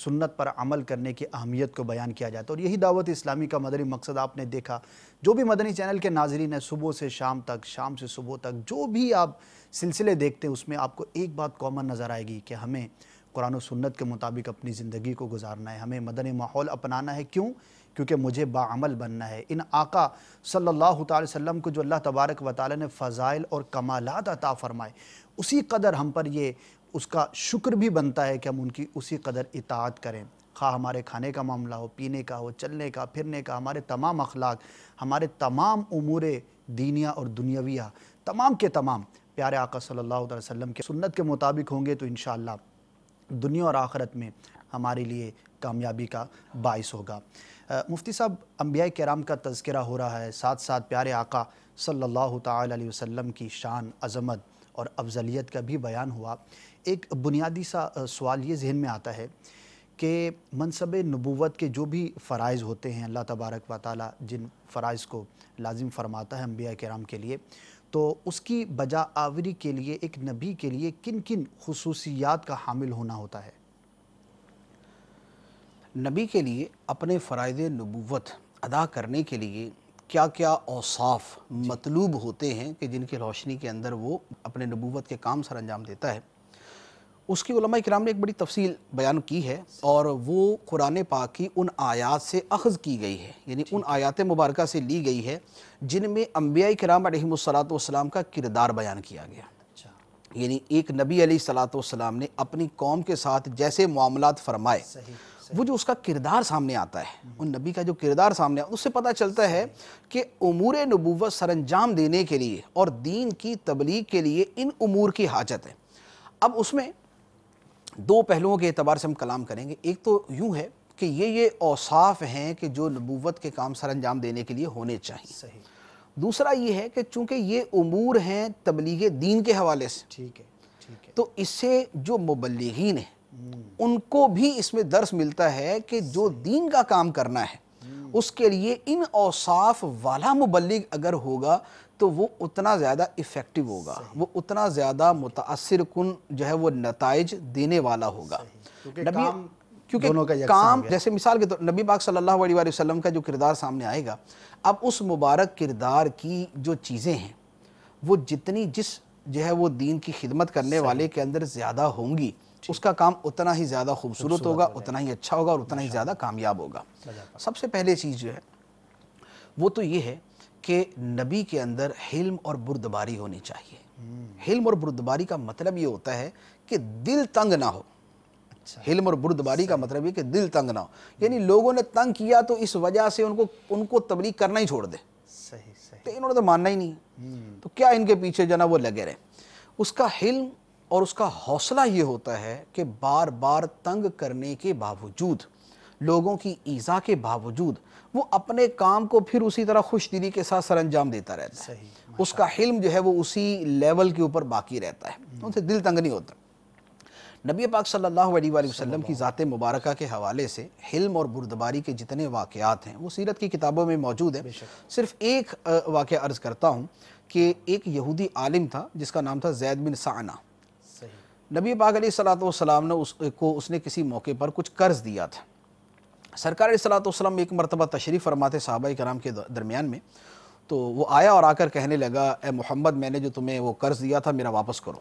سنت پر عمل کرنے کی اہمیت کو بیان کیا جاتا ہے، اور یہی دعوت اسلامی کا مدنی مقصد آپ نے دیکھا۔ جو بھی مدنی چینل کے ناظرین ہیں، صبح سے شام تک، شام سے صبح تک، جو بھی آپ سلسلے دیکھتے ہیں، اس میں آپ کو ایک بات کامن نظر آئے گی کہ ہمیں قرآن و سنت کے مطابق اپنی زندگی کو گزارنا ہے، ہمیں مدنی ماحول اپنانا ہے۔ کیوں؟ کیونکہ مجھے باعمل بننا ہے۔ ان آقا صلی اللہ تعالی وسلم کو جو اللہ تبارک و تعالی نے فضائل اور کمالات عطا فرمائے، اسی قدر ہم پر یہ اس کا شکر بھی بنتا ہے کہ ہم ان کی اسی قدر اطاعت کریں، خواہ ہمارے کھانے کا معاملہ ہو، پینے کا ہو، چلنے کا، پھرنے کا، ہمارے تمام اخلاق، ہمارے تمام امور دینیہ اور دنیاویہ، تمام کے تمام پیارے آقا صلی اللہ علیہ وسلم کے سنت کے مطابق ہوں گے تو انشاءاللہ دنیا اور آخرت میں ہمارے لیے کامیابی کا باعث ہوگا۔ مفتی صاحب، انبیاء کرام کا تذکرہ ہو رہا ہے، ساتھ ساتھ پیارے آقا صلی اللہ تعالی علیہ وسلم کی شان، عظمت اور افضلیت کا بھی بیان ہوا۔ ایک بنیادی سا سوال یہ ذہن میں آتا ہے کہ منصب نبوت کے جو بھی فرائض ہوتے ہیں، اللہ تبارک و تعالی جن فرائض کو لازم فرماتا ہے انبیاء کرام کے لیے، تو اس کی بجا آوری کے لیے ایک نبی کے لیے کن کن خصوصیات کا حامل ہونا ہوتا ہے؟ نبی کے لیے اپنے فرائض نبوت ادا کرنے کے لیے کیا کیا اوصاف مطلوب ہوتے ہیں کہ جن کی روشنی کے اندر وہ اپنے نبوت کے کام سر انجام دیتا ہے، اس کی علماء کرام نے ایک بڑی تفصیل بیان کی ہے، اور وہ قرآن پاک کی ان آیات سے اخذ کی گئی ہے، یعنی ان آیات مبارکہ سے لی گئی ہے جن میں انبیاء کرام علیہم السلام کا کردار بیان کیا گیا۔ یعنی ایک نبی علیہ السلام نے اپنی قوم کے ساتھ جیسے معاملات فرمائے، وہ جو اس کا کردار سامنے آتا ہے، ان نبی کا جو کردار سامنے آتا ہے، اس سے پتہ چلتا ہے کہ امور نبوت سر انجام دینے کے لیے اور دین کی تبلیغ کے لیے ان امور کی حاجت ہے۔ اب اس میں دو پہلوؤں کے اعتبار سے ہم کلام کریں گے۔ ایک تو یوں ہے کہ یہ اوصاف ہیں کہ جو نبوت کے کام سر انجام دینے کے لیے ہونے چاہیے۔ دوسرا یہ ہے کہ چونکہ یہ امور ہیں تبلیغ دین کے حوالے سے، ٹھیک ہے، تو اس سے جو مبلغین ہیں ان کو بھی اس میں درس ملتا ہے کہ جو دین کا کام کرنا ہے اس کے لیے ان اوصاف والا مبلغ اگر ہوگا تو وہ اتنا زیادہ ایفیکٹو ہوگا، وہ اتنا زیادہ متاثر کن جو ہے وہ نتائج دینے والا ہوگا۔ کیونکہ کام جیسے مثال کے طور نبی پاک صلی اللہ علیہ وسلم کا جو کردار سامنے آئے گا، اب اس مبارک کردار کی جو چیزیں ہیں وہ جتنی جس جو ہے وہ دین کی خدمت کرنے والے کے اندر زیادہ ہوں گی، اس کا کام اتنا ہی زیادہ خوبصورت ہوگا، اتنا ہی اچھا ہوگا اور اتنا ہی زیادہ کامیاب ہوگا۔ سب سے پہلے چیز جو ہے وہ تو یہ ہے کہ نبی کے اندر حلم اور بردباری ہونی چاہیے۔ حلم اور بردباری کا مطلب یہ ہوتا ہے کہ دل تنگ نہ ہو. حلم اور بردباری کا مطلب یہ کہ دل تنگ نہ ہو، یعنی لوگوں نے تنگ کیا تو اس وجہ سے ان کو تبلیغ کرنا ہی چھوڑ دے. تو انہوں نے تو ماننا ہی نہیں، تو کیا ان کے پیچھے جناب وہ لگے رہے. اس کا حلم اور اس کا حوصلہ یہ ہوتا ہے کہ بار بار تنگ کرنے کے باوجود، لوگوں کی ایذا کے باوجود وہ اپنے کام کو پھر اسی طرح خوش دلی کے ساتھ سر انجام دیتا رہتا ہے. اس کا حلم جو ہے وہ اسی لیول کے اوپر باقی رہتا ہے، ان سے دل تنگ نہیں ہوتا. نبی پاک صلی اللہ علیہ وآلہ وسلم کی ذات مبارکہ کے حوالے سے حلم اور بردباری کے جتنے واقعات ہیں وہ سیرت کی کتابوں میں موجود ہیں. صرف ایک واقعہ عرض کرتا ہوں کہ ایک یہودی عالم تھا جس کا نام تھا زید بن سعنہ. نبی پاک علیہ السلام نے اس نے کسی موقع پر کچھ قرض دیا تھا. سرکار علیہ السلام ایک مرتبہ تشریف فرماتے صحابہ کرام کے درمیان میں، تو وہ آیا اور آ کر کہنے لگا اے محمد میں نے جو تمہیں وہ قرض دیا تھا میرا واپس کرو.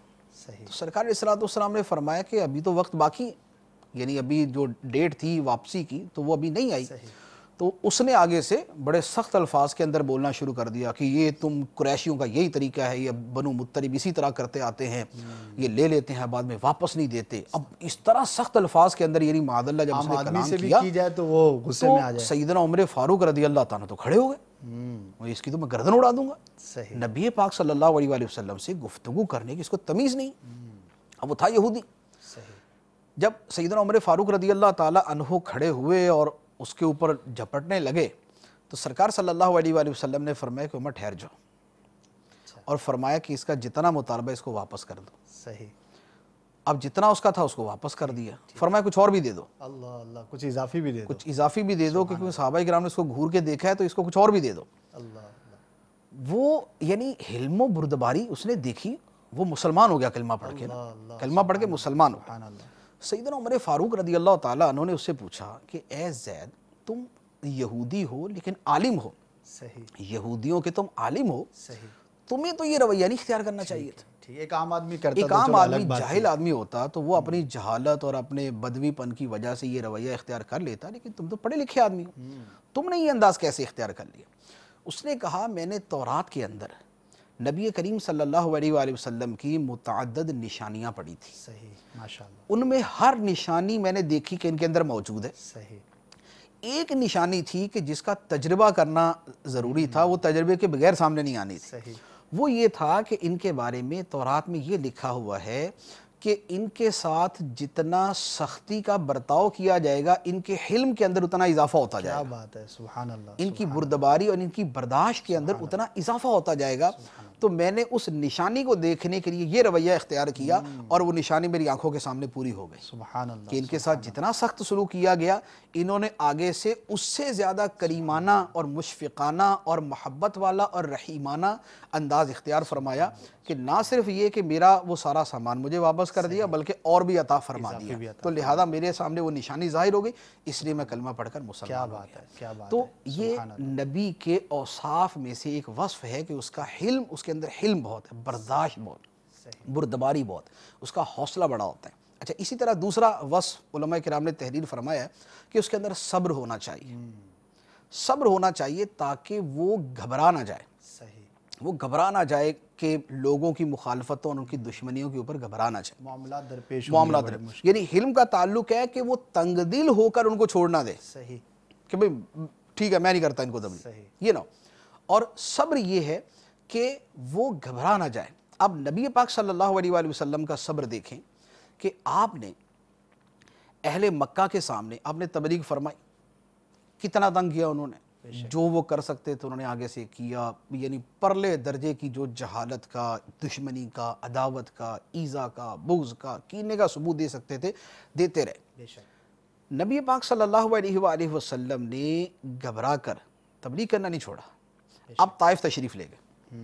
تو سرکار علیہ السلام نے فرمایا کہ ابھی تو وقت باقی ہے، یعنی ابھی جو ڈیٹ تھی واپسی کی تو وہ ابھی نہیں آئی. تو اس نے آگے سے بڑے سخت الفاظ کے اندر بولنا شروع کر دیا کہ یہ تم قریشیوں کا یہی طریقہ ہے، یہ بنو مطلب اسی طرح کرتے آتے ہیں، یہ لے لیتے ہیں بعد میں واپس نہیں دیتے. اب اس طرح سخت الفاظ کے اندر یعنی معاذ اللہ جب اس نے کلام کیا کی جائے تو وہ غصے میں آ جائے. سیدنا عمر فاروق رضی اللہ تعالیٰ تو کھڑے ہو گئے، اس کی تو میں گردن اڑا دوں گا. نبی پاک صلی اللہ علیہ وآلہ وسلم سے گفتگو کرنے کی اس کو تمیز نہیں. اب وہ تھا یہودی. جب سیدنا عمر فاروق رضی اللہ تعالیٰ عنہ کھڑے ہوئے اور اس کے اوپر جھپٹنے لگے تو سرکار صلی اللہ علیہ وآلہ وسلم نے فرمایا کہ عمر ٹھہر جاؤ، اور فرمایا کہ اس کا جتنا مطالبہ اس کو واپس کر دو. اب جتنا اس کا تھا اس کو واپس کر دیا. فرمایا کچھ اور بھی دے دو. اللہ کچھ اضافی بھی دے دو. کچھ اضافی بھی دے دو، کیونکہ صحابہ کرام نے اس کو گھور کے دیکھا ہے تو اس کو کچھ اور بھی دے دو. وہ یعنی حلم و بردباری اس نے دیکھی. وہ مسلمان ہو گیا کلمہ پڑھ کے، کلمہ پڑھ کے مسلمان ہو گیا. سیدنا عمر فاروق رضی اللہ تعالیٰ عنہ نے اس سے پوچھا کہ اے زید تم یہودی ہو لیکن عالم ہو، یہودیوں کے تم عالم ہو، تمہیں تو یہ رویہ نہیں اختیار کرنا چاہیے تھا. ایک عام آدمی کرتا، ایک عام آدمی جاہل آدمی ہوتا تو وہ اپنی جہالت اور اپنے بدوی پن کی وجہ سے یہ رویہ اختیار کر لیتا، لیکن تم تو پڑھے لکھے آدمی ہو، تم نے یہ انداز کیسے اختیار کر لیا. اس نے کہا میں نے تورات کے اندر نبی کریم صلی اللہ علیہ وآلہ وسلم کی متعدد نشانیاں پڑھی تھی. ماشاءاللہ. ان میں ہر نشانی میں نے دیکھی کہ ان کے اندر موجود ہے. ایک نشانی تھی کہ جس کا تجربہ کرنا ضروری تھا، وہ تجربے کے بغیر سامنے نہیں آنی تھی. وہ یہ تھا کہ ان کے بارے میں تورات میں یہ لکھا ہوا ہے کہ ان کے ساتھ جتنا سختی کا برتاؤ کیا جائے گا ان کے حلم کے اندر اتنا اضافہ ہوتا جائے گا. کیا بات ہے، سبحان اللہ. ان کی بردباری اور ان کی برداشت کے اندر اتنا اضافہ ہوتا جائے گا. تو میں نے اس نشانی کو دیکھنے کے لیے یہ رویہ اختیار کیا اور وہ نشانی میری آنکھوں کے سامنے پوری ہو گئی. سبحان اللہ. کہ ان کے ساتھ جتنا سخت سلوک کیا گیا انہوں نے آگے سے اس سے زیادہ کریمانہ اور مشفقانہ اور محبت والا اور رحیمانہ انداز اختیار فرمایا کہ نہ صرف یہ کہ میرا وہ سارا سامان مجھے واپس کر دیا بلکہ اور بھی عطا فرما دیا. تو لہذا میرے سامنے وہ نشانی ظاہر ہو گئی، اس لیے میں کلمہ پڑھ کر مسلمان ہو گیا. تو یہ نبی کے اوصاف میں سے ایک وصف ہے کہ اس کا حلم، اس کے اندر حلم بہت ہے، برداشت بہت، بردباری بہت، اس کا حوصلہ بڑا ہوتا ہے. اچھا، اسی طرح دوسرا وصف علماء کرام نے تحریر فرمایا ہے کہ اس کے اندر صبر ہونا چاہیے. صبر ہونا چاہیے تاکہ وہ گھبرا نہ جائے. وہ گھبرا نہ جائے کہ لوگوں کی مخالفتوں اور ان کی دشمنیوں کے اوپر گھبرا نہ جائے. معاملات درپیش، یعنی حلم کا تعلق ہے کہ وہ تنگ دل ہو کر ان کو چھوڑ نہ دے کہ بھئی ٹھیک ہے میں نہیں کرتا ان کو تبلیغ، یہ نہ. اور صبر یہ ہے کہ وہ گھبرا نہ جائے. اب نبی پاک صلی اللہ علیہ وآلہ وسلم کا صبر دیکھیں کہ آپ نے اہل مکہ کے سامنے آپ نے تبلیغ فرمائی، کتنا تنگ کیا انہوں نے، جو وہ کر سکتے تھے انہوں نے آگے سے کیا. یعنی پرلے درجے کی جو جہالت کا، دشمنی کا، عداوت کا، ایذا کا، بغض کا، کینے کا ثبوت دے سکتے تھے دیتے رہے. نبی پاک صلی اللہ علیہ وآلہ وسلم نے گھبرا کر تبلیغ کرنا نہیں چھوڑا. اب طائف تشریف لے گئے.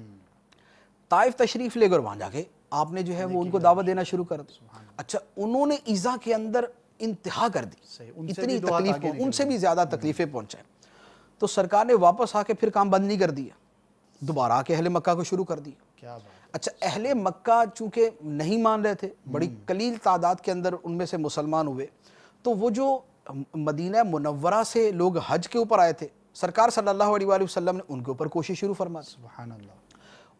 طائف تشریف لے کر وہاں جا کے آپ نے جو ہے وہ ان کو دعوت دینا شروع کر دی. اچھا، انہوں نے ایذا کے اندر انتہا کر دی، اتنی تکلیف کو ان سے بھی زیادہ تکلیفیں پہنچائیں. تو سرکار نے واپس آ کے پھر کام بند نہیں کر دیا، دوبارہ آ کے اہل مکہ کو شروع کر دیا. اچھا، اہل مکہ چونکہ نہیں مان رہے تھے، بڑی قلیل تعداد کے اندر ان میں سے مسلمان ہوئے، تو وہ جو مدینہ منورہ سے لوگ حج کے اوپر آئے تھے، سرکار صلی اللہ علیہ وآلہ وسلم نے ان کے اوپر کوشش شروع فرما دی. سبحان اللہ.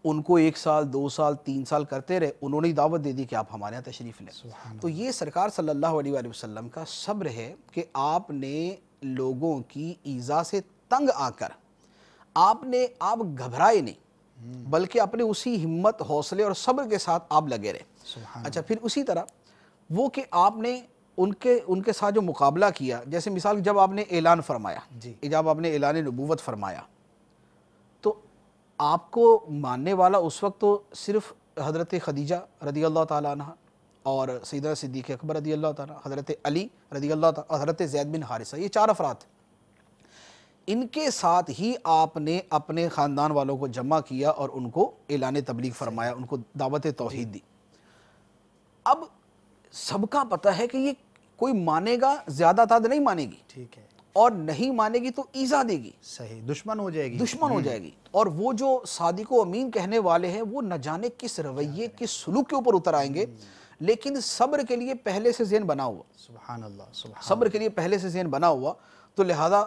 ان کو 1 سال 2 سال 3 سال کرتے رہے, انہوں نے دعوت دے دی کہ آپ ہمارے یہاں تشریف لیں. تو یہ سرکار صلی اللہ علیہ وآلہ وسلم کا صبر ہے کہ آپ نے لوگوں کی ایذا سے تنگ آ کر آپ گھبرائے نہیں, بلکہ اپنے اسی ہمت حوصلے اور صبر کے ساتھ آپ لگے رہے. اچھا, پھر اسی طرح وہ کہ آپ نے ان کے ساتھ جو مقابلہ کیا, جیسے مثال جب آپ نے اعلان فرمایا, جب آپ نے اعلان نبوت فرمایا, تو آپ کو ماننے والا اس وقت تو صرف حضرت خدیجہ رضی اللہ تعالیٰ عنہ اور سیدنا صدیق اکبر رضی اللہ تعالیٰ, حضرت علی رضی اللہ تعالیٰ اور حضرت زید بن حارثہ, یہ 4 افراد. ان کے ساتھ ہی آپ نے اپنے خاندان والوں کو جمع کیا اور ان کو اعلان تبلیغ فرمایا, ان کو دعوت توحید دی. اب سب کا پتہ ہے کہ یہ کوئی مانے گا زیادہ تعداد نہیں مانے گی, ٹھیک ہے, اور نہیں مانے گی تو ایذا دے گی, صحیح, دشمن ہو جائے گی. اور وہ جو صادق و امین کہنے والے ہیں وہ نہ جانے کس رویے کس سلوک کے اوپر اتر آئیں گے, لیکن صبر کے لیے پہلے سے ذہن بنا ہوا, سبحان اللہ, صبر کے لیے پہلے سے ذہن بنا ہوا. تو لہذا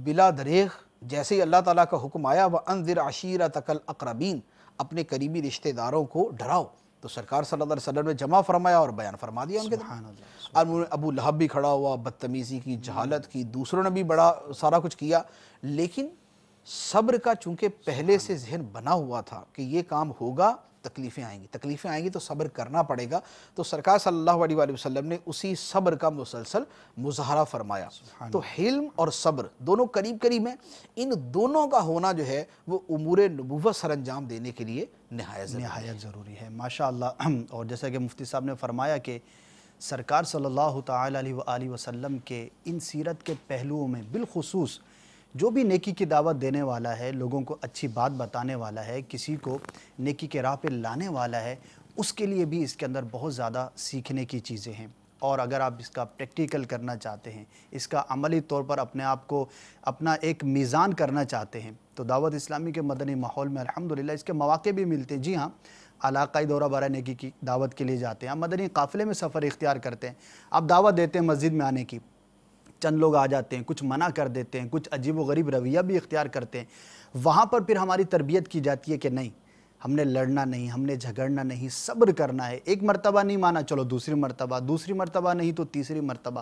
بلا دریغ جیسے ہی اللہ تعالیٰ کا حکم آیا وَأَنذِرْ عَشِيرَتَكَ الْأَقْرَبِينَ, اپنے قریبی رشتہ داروں کو ڈراؤ, تو سرکار صلی اللہ علیہ وسلم نے جمع فرمایا اور بیان فرما دیا ان کے درمیان. ابو لہب بھی کھڑا ہوا, بدتمیزی کی, جہالت کی, دوسروں نے بھی بڑا سارا کچھ کیا, لیکن صبر کا چونکہ پہلے سے ذہن بنا ہوا تھا کہ یہ کام ہوگا, تکلیفیں آئیں گی تو صبر کرنا پڑے گا. تو سرکار صلی اللہ علیہ وآلہ وسلم نے اسی صبر کا مسلسل مظاہرہ فرمایا. تو حلم اور صبر دونوں قریب قریب ہیں, ان دونوں کا ہونا جو ہے وہ امور نبوت سر انجام دینے کے لیے نہایت ضروری ہے. ماشاء اللہ. اور جیسا کہ مفتی صاحب نے فرمایا کہ سرکار صلی اللہ تعالی علیہ وآلہ وسلم کے ان سیرت کے پہلوؤں میں بالخصوص جو بھی نیکی کی دعوت دینے والا ہے, لوگوں کو اچھی بات بتانے والا ہے, کسی کو نیکی کے راہ پہ لانے والا ہے, اس کے لیے بھی اس کے اندر بہت زیادہ سیکھنے کی چیزیں ہیں. اور اگر آپ اس کا پریکٹیکل کرنا چاہتے ہیں, اس کا عملی طور پر اپنے آپ کو اپنا ایک میزان کرنا چاہتے ہیں, تو دعوت اسلامی کے مدنی ماحول میں الحمدللہ اس کے مواقع بھی ملتے ہیں. جی ہاں, علاقائی دورہ برائے نیکی کی دعوت کے لیے جاتے ہیں, آپ مدنی قافلے میں سفر اختیار کرتے ہیں, آپ دعوت دیتے ہیں مسجد میں آنے کی, چند لوگ آ جاتے ہیں, کچھ منع کر دیتے ہیں, کچھ عجیب و غریب رویہ بھی اختیار کرتے ہیں. وہاں پر پھر ہماری تربیت کی جاتی ہے کہ نہیں, ہم نے لڑنا نہیں, ہم نے جھگڑنا نہیں, صبر کرنا ہے. ایک مرتبہ نہیں مانا, چلو دوسری مرتبہ نہیں تو تیسری مرتبہ.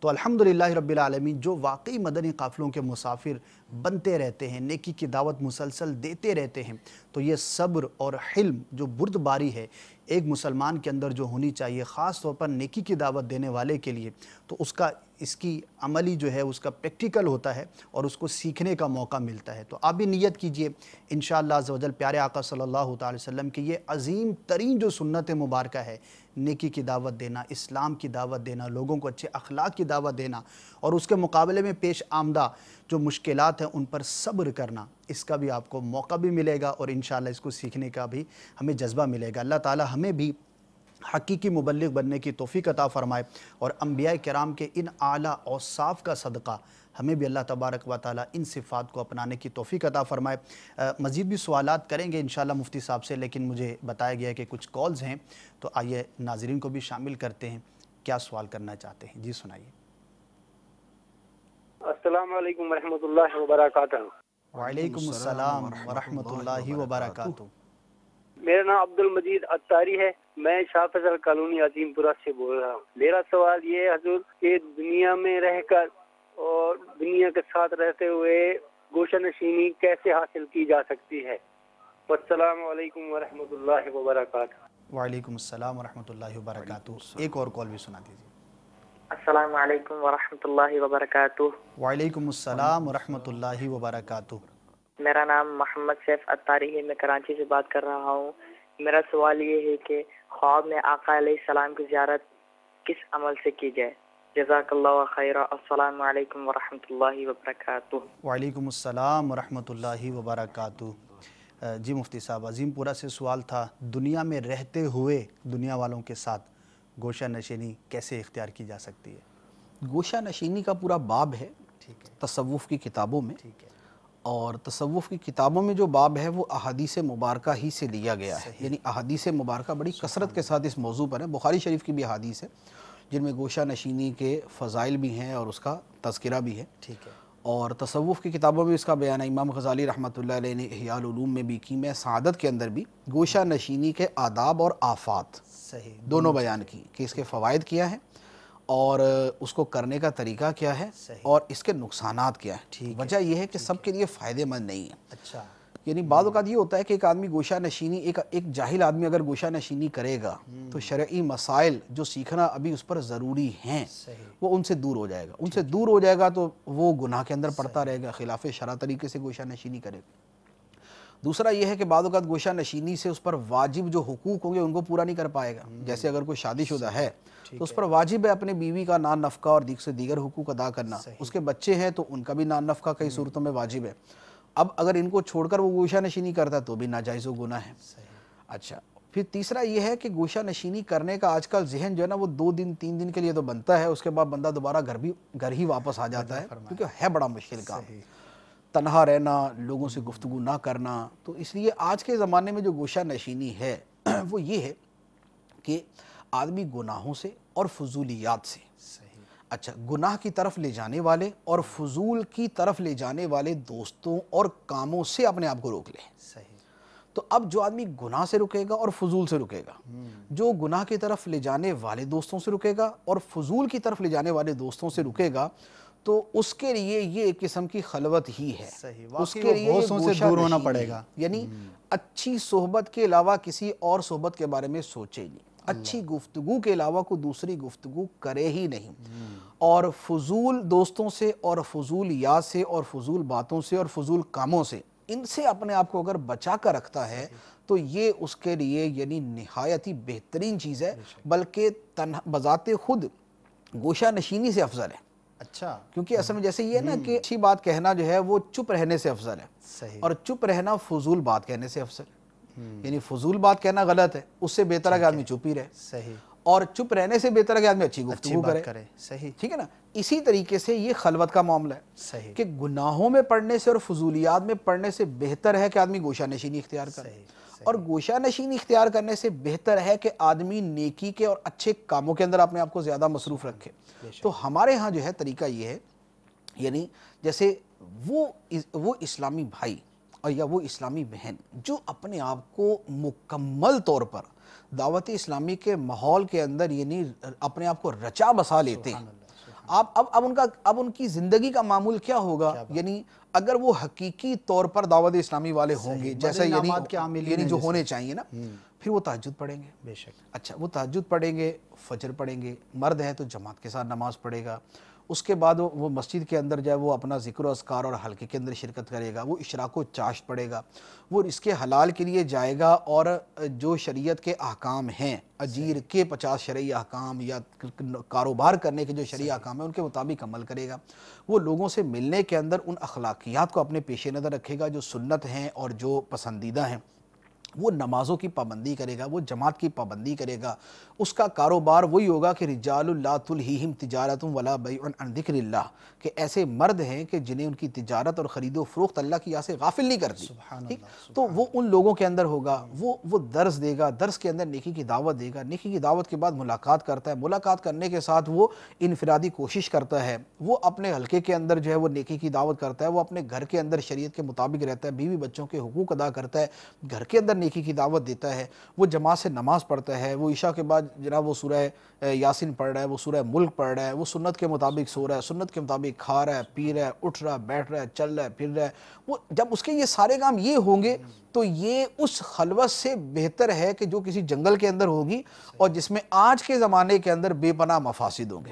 تو الحمدللہ رب العالمین جو واقعی مدنی قافلوں کے مسافر بنتے رہتے ہیں, نیکی کی دعوت مسلسل دیتے رہتے ہیں, تو یہ صبر اور حلم جو بردباری ہے ایک مسلمان کے اندر جو ہونی چاہیے, خاص طور پر نیکی کی دعوت دینے والے کے لیے, تو اس کی عملی جو ہے اس کا پریکٹیکل ہوتا ہے اور اس کو سیکھنے کا موقع ملتا ہے. تو آپ بھی نیت کیجئے انشاءاللہ عز و جل پیارے آقا صلی اللہ تعالی وسلم کی یہ عظیم ترین جو سنت مبارکہ ہے, نیکی کی دعوت دینا, اسلام کی دعوت دینا, لوگوں کو اچھے اخلاق کی دعوت دینا, اور اس کے مقابلے میں پیش آمدہ جو مشکلات ہیں ان پر صبر کرنا, اس کا بھی آپ کو موقع بھی ملے گا اور انشاءاللہ اس کو سیکھنے کا بھی ہمیں جذبہ ملے گا. اللہ تعالی ہمیں بھی حقیقی مبلغ بننے کی توفیق عطا فرمائے, اور انبیاء کرام کے ان اعلیٰ اوصاف کا صدقہ ہمیں بھی اللہ تبارک و تعالی ان صفات کو اپنانے کی توفیق عطا فرمائے. مزید بھی سوالات کریں گے انشاءاللہ مفتی صاحب سے, لیکن مجھے بتایا گیا ہے کہ کچھ کالز ہیں, تو آئیے ناظرین کو بھی شامل کرتے ہیں. کیا سوال کرنا چاہتے ہیں؟ جی سنائیے. السلام علیکم ورحمۃ اللہ وبرکاتہ. وعلیکم السلام ورحمۃ اللہ وبرکاتہ. میرا نام عبد المجید اتاری ہے, میں شاہ فضل کالونی عظیم پورہ سے بول رہا ہوں. میرا سوال یہ ہے حضور کہ دنیا میں رہ کر اور دنیا کے ساتھ رہتے ہوئے گوشہ نشینی کیسے حاصل کی جا سکتی ہے؟ والسلام علیکم ورحمۃ اللہ وبرکاتہ. وعلیکم السلام ورحمۃ اللہ وبرکاتہ. ایک اور کال بھی سنا دیجیے. السلام علیکم ورحمۃ اللہ وبرکاتہ. وعلیکم السلام ورحمۃ اللہ وبرکاتہ. میرا نام محمد سیف اتاری ہے, میں کراچی سے بات کر رہا ہوں. میرا سوال یہ ہے کہ خواب میں آقا علیہ السلام کی زیارت کس عمل سے کی جائے؟ جزاک اللہ خیرہ. السلام علیکم ورحمۃ اللہ وبرکاتہ. وعلیکم السلام ورحمۃ اللہ وبرکاتہ. جی مفتی صاحب, عظیم پورہ سے سوال تھا, دنیا میں رہتے ہوئے دنیا والوں کے ساتھ گوشہ نشینی کیسے اختیار کی جا سکتی ہے؟ گوشہ نشینی کا پورا باب ہے تصوف کی کتابوں میں, اور تصوف کی کتابوں میں جو باب ہے وہ احادیث مبارکہ ہی سے لیا گیا ہے. یعنی احادیث مبارکہ بڑی کثرت کے ساتھ اس موضوع پر ہے. بخاری شریف کی بھی احادیث ہے جن میں گوشہ نشینی کے فضائل بھی ہیں اور اس کا تذکرہ بھی ہے. اور تصوف کی کتابوں میں اس کا بیان ہے. امام غزالی رحمۃ اللہ علیہ نے احیاء العلوم میں بھی کی، میں سعادت کے اندر بھی گوشہ نشینی کے آداب اور آفات صحیح دونوں بیان کی کہ اس کے فوائد کیا ہیں اور اس کو کرنے کا طریقہ کیا ہے اور اس کے نقصانات کیا ہیں. وجہ یہ ہے کہ سب کے لیے فائدہ مند نہیں ہے. اچھا یعنی بعض اوقات یہ ہوتا ہے کہ ایک آدمی گوشہ نشینی ایک جاہل آدمی اگر گوشہ نشینی کرے گا تو شرعی مسائل جو سیکھنا ابھی اس پر ضروری ہیں وہ ان سے دور ہو جائے گا. ان سے دور ہو جائے گا تو وہ گناہ کے اندر پڑتا رہے گا، خلاف شرع طریقے سے گوشہ نشینی کرے گا. دوسرا یہ ہے کہ بعض اوقات گوشہ نشینی سے اس پر واجب جو حقوق ہوں گے ان کو پورا نہیں کر پائے گا. جیسے اگر کوئی شادی شدہ ہے تو اس پر واجب ہے اپنے بیوی کا نان نفقہ اور دیگر حقوق ادا کرنا. اس کے بچے ہیں تو ان کا بھی نان نفقہ کئی صورتوں میں واجب ہے. اب اگر ان کو چھوڑ کر وہ گوشہ نشینی کرتا ہے تو بھی ناجائز و گناہ ہے. اچھا پھر تیسرا یہ ہے کہ گوشہ نشینی کرنے کا آج کل ذہن جو ہے نا وہ 2 دن 3 دن کے لیے تو بنتا ہے، اس کے بعد بندہ دوبارہ گھر ہی واپس آ جاتا ہے، کیونکہ ہے بڑا مشکل کام، تنہا رہنا، لوگوں سے گفتگو نہ کرنا. تو اس لیے آج کے زمانے میں جو گوشہ نشینی ہے وہ یہ ہے کہ آدمی گناہوں سے اور فضولیات سے، اچھا گناہ کی طرف لے جانے والے اور فضول کی طرف لے جانے والے دوستوں اور کاموں سے اپنے آپ کو روک لے. تو اب جو آدمی گناہ سے رکے گا اور فضول سے رکے گا، جو گناہ کی طرف لے جانے والے دوستوں سے رکے گا اور فضول کی طرف لے جانے والے دوستوں سے رکے گا، تو اس کے لیے یہ ایک قسم کی خلوت ہی ہے. اس کے لیے غوثوں سے دور ہونا پڑے گا. یعنی اچھی صحبت کے علاوہ کسی اور صحبت کے بارے میں سوچے نہیں، اچھی گفتگو کے علاوہ کوئی دوسری گفتگو کرے ہی نہیں، اور فضول دوستوں سے اور فضول یاد سے اور فضول باتوں سے اور فضول کاموں سے، ان سے اپنے آپ کو اگر بچا کر رکھتا ہے تو یہ اس کے لیے یعنی نہایت ہی بہترین چیز ہے، بلکہ بذات خود گوشہ نشینی سے افضل ہے. اچھا کیونکہ اصل میں جیسے یہ ہے نا کہ اچھی بات کہنا جو ہے وہ چپ رہنے سے افضل ہے، اور چپ رہنا فضول بات کہنے سے افضل ہے. یعنی فضول بات کہنا غلط ہے، اس سے بہتر ہے کہ آدمی چپ ہی رہے، اور چپ رہنے سے بہتر ہے کہ آدمی اچھی گفتگو کرے. ٹھیک ہے نا. اسی طریقے سے یہ خلوت کا معاملہ ہے کہ گناہوں میں پڑنے سے اور فضولیات میں پڑنے سے بہتر ہے کہ آدمی گوشہ نشینی اختیار کرے، اور گوشہ نشینی اختیار کرنے سے بہتر ہے کہ آدمی نیکی کے اور اچھے کاموں کے اندر اپنے آپ کو زیادہ مصروف رکھے. تو ہمارے ہاں جو ہے طریقہ یہ ہے، یعنی جیسے وہ اسلامی بھائی اور یا وہ اسلامی بہن جو اپنے آپ کو مکمل طور پر دعوت اسلامی کے ماحول کے اندر یعنی اپنے آپ کو رچا بسا لیتے ہیں، اب ان کی زندگی کا معمول کیا ہوگا؟ یعنی اگر وہ حقیقی طور پر دعوت اسلامی والے ہوں گے جیسے یعنی جو ہونے چاہیے نا، پھر وہ تہجد پڑھیں گے. بے شک. اچھا وہ تہجد پڑھیں گے، فجر پڑھیں گے، مرد ہے تو جماعت کے ساتھ نماز پڑھے گا. اس کے بعد وہ مسجد کے اندر جائے وہ اپنا ذکر و اذکار اور حلقے کے اندر شرکت کرے گا، وہ اشراق و چاشت پڑھے گا، وہ اس کے حلال کے لیے جائے گا، اور جو شریعت کے احکام ہیں، اجیر کے 50 شرعی احکام یا کاروبار کرنے کے جو شرعی احکام ہیں ان کے مطابق عمل کرے گا. وہ لوگوں سے ملنے کے اندر ان اخلاقیات کو اپنے پیش نظر رکھے گا جو سنت ہیں اور جو پسندیدہ ہیں. وہ نمازوں کی پابندی کرے گا، وہ جماعت کی پابندی کرے گا. اس کا کاروبار وہی ہوگا کہ رجال لا تلہیہم تجارت ولا بیع عن ذکر اللہ، کہ ایسے مرد ہیں کہ جنہیں ان کی تجارت اور خرید و فروخت اللہ کی یاد سے غافل نہیں کرتی. تو وہ ان لوگوں کے اندر ہوگا، وہ درس دے گا، درس کے اندر نیکی کی دعوت دے گا، نیکی کی دعوت کے بعد ملاقات کرتا ہے، ملاقات کرنے کے ساتھ وہ انفرادی کوشش کرتا ہے، وہ اپنے حلقے کے اندر جو ہے وہ نیکی کی دعوت کرتا ہے، وہ اپنے گھر کے اندر شریعت کے مطابق رہتا ہے، بیوی بچوں کے حقوق ادا کرتا ہے، گھر کے اندر نیکی کی دعوت دیتا ہے، وہ جماعت سے نماز پڑھتا ہے، وہ عشاء کے بعد جناب وہ سورہ یاسین پڑھ رہا ہے، وہ سورہ ملک پڑھ رہا ہے، وہ سنت کے مطابق سو رہا ہے، سنت کے مطابق کھا رہا ہے، پی رہا ہے، اٹھ رہا ہے، بیٹھ رہا ہے، چل رہا ہے، پھر رہا ہے. وہ جب اس کے یہ سارے کام یہ ہوں گے تو یہ اس خلوت سے بہتر ہے کہ جو کسی جنگل کے اندر ہوگی اور جس میں آج کے زمانے کے اندر بے پناہ مفاسد ہوں گے.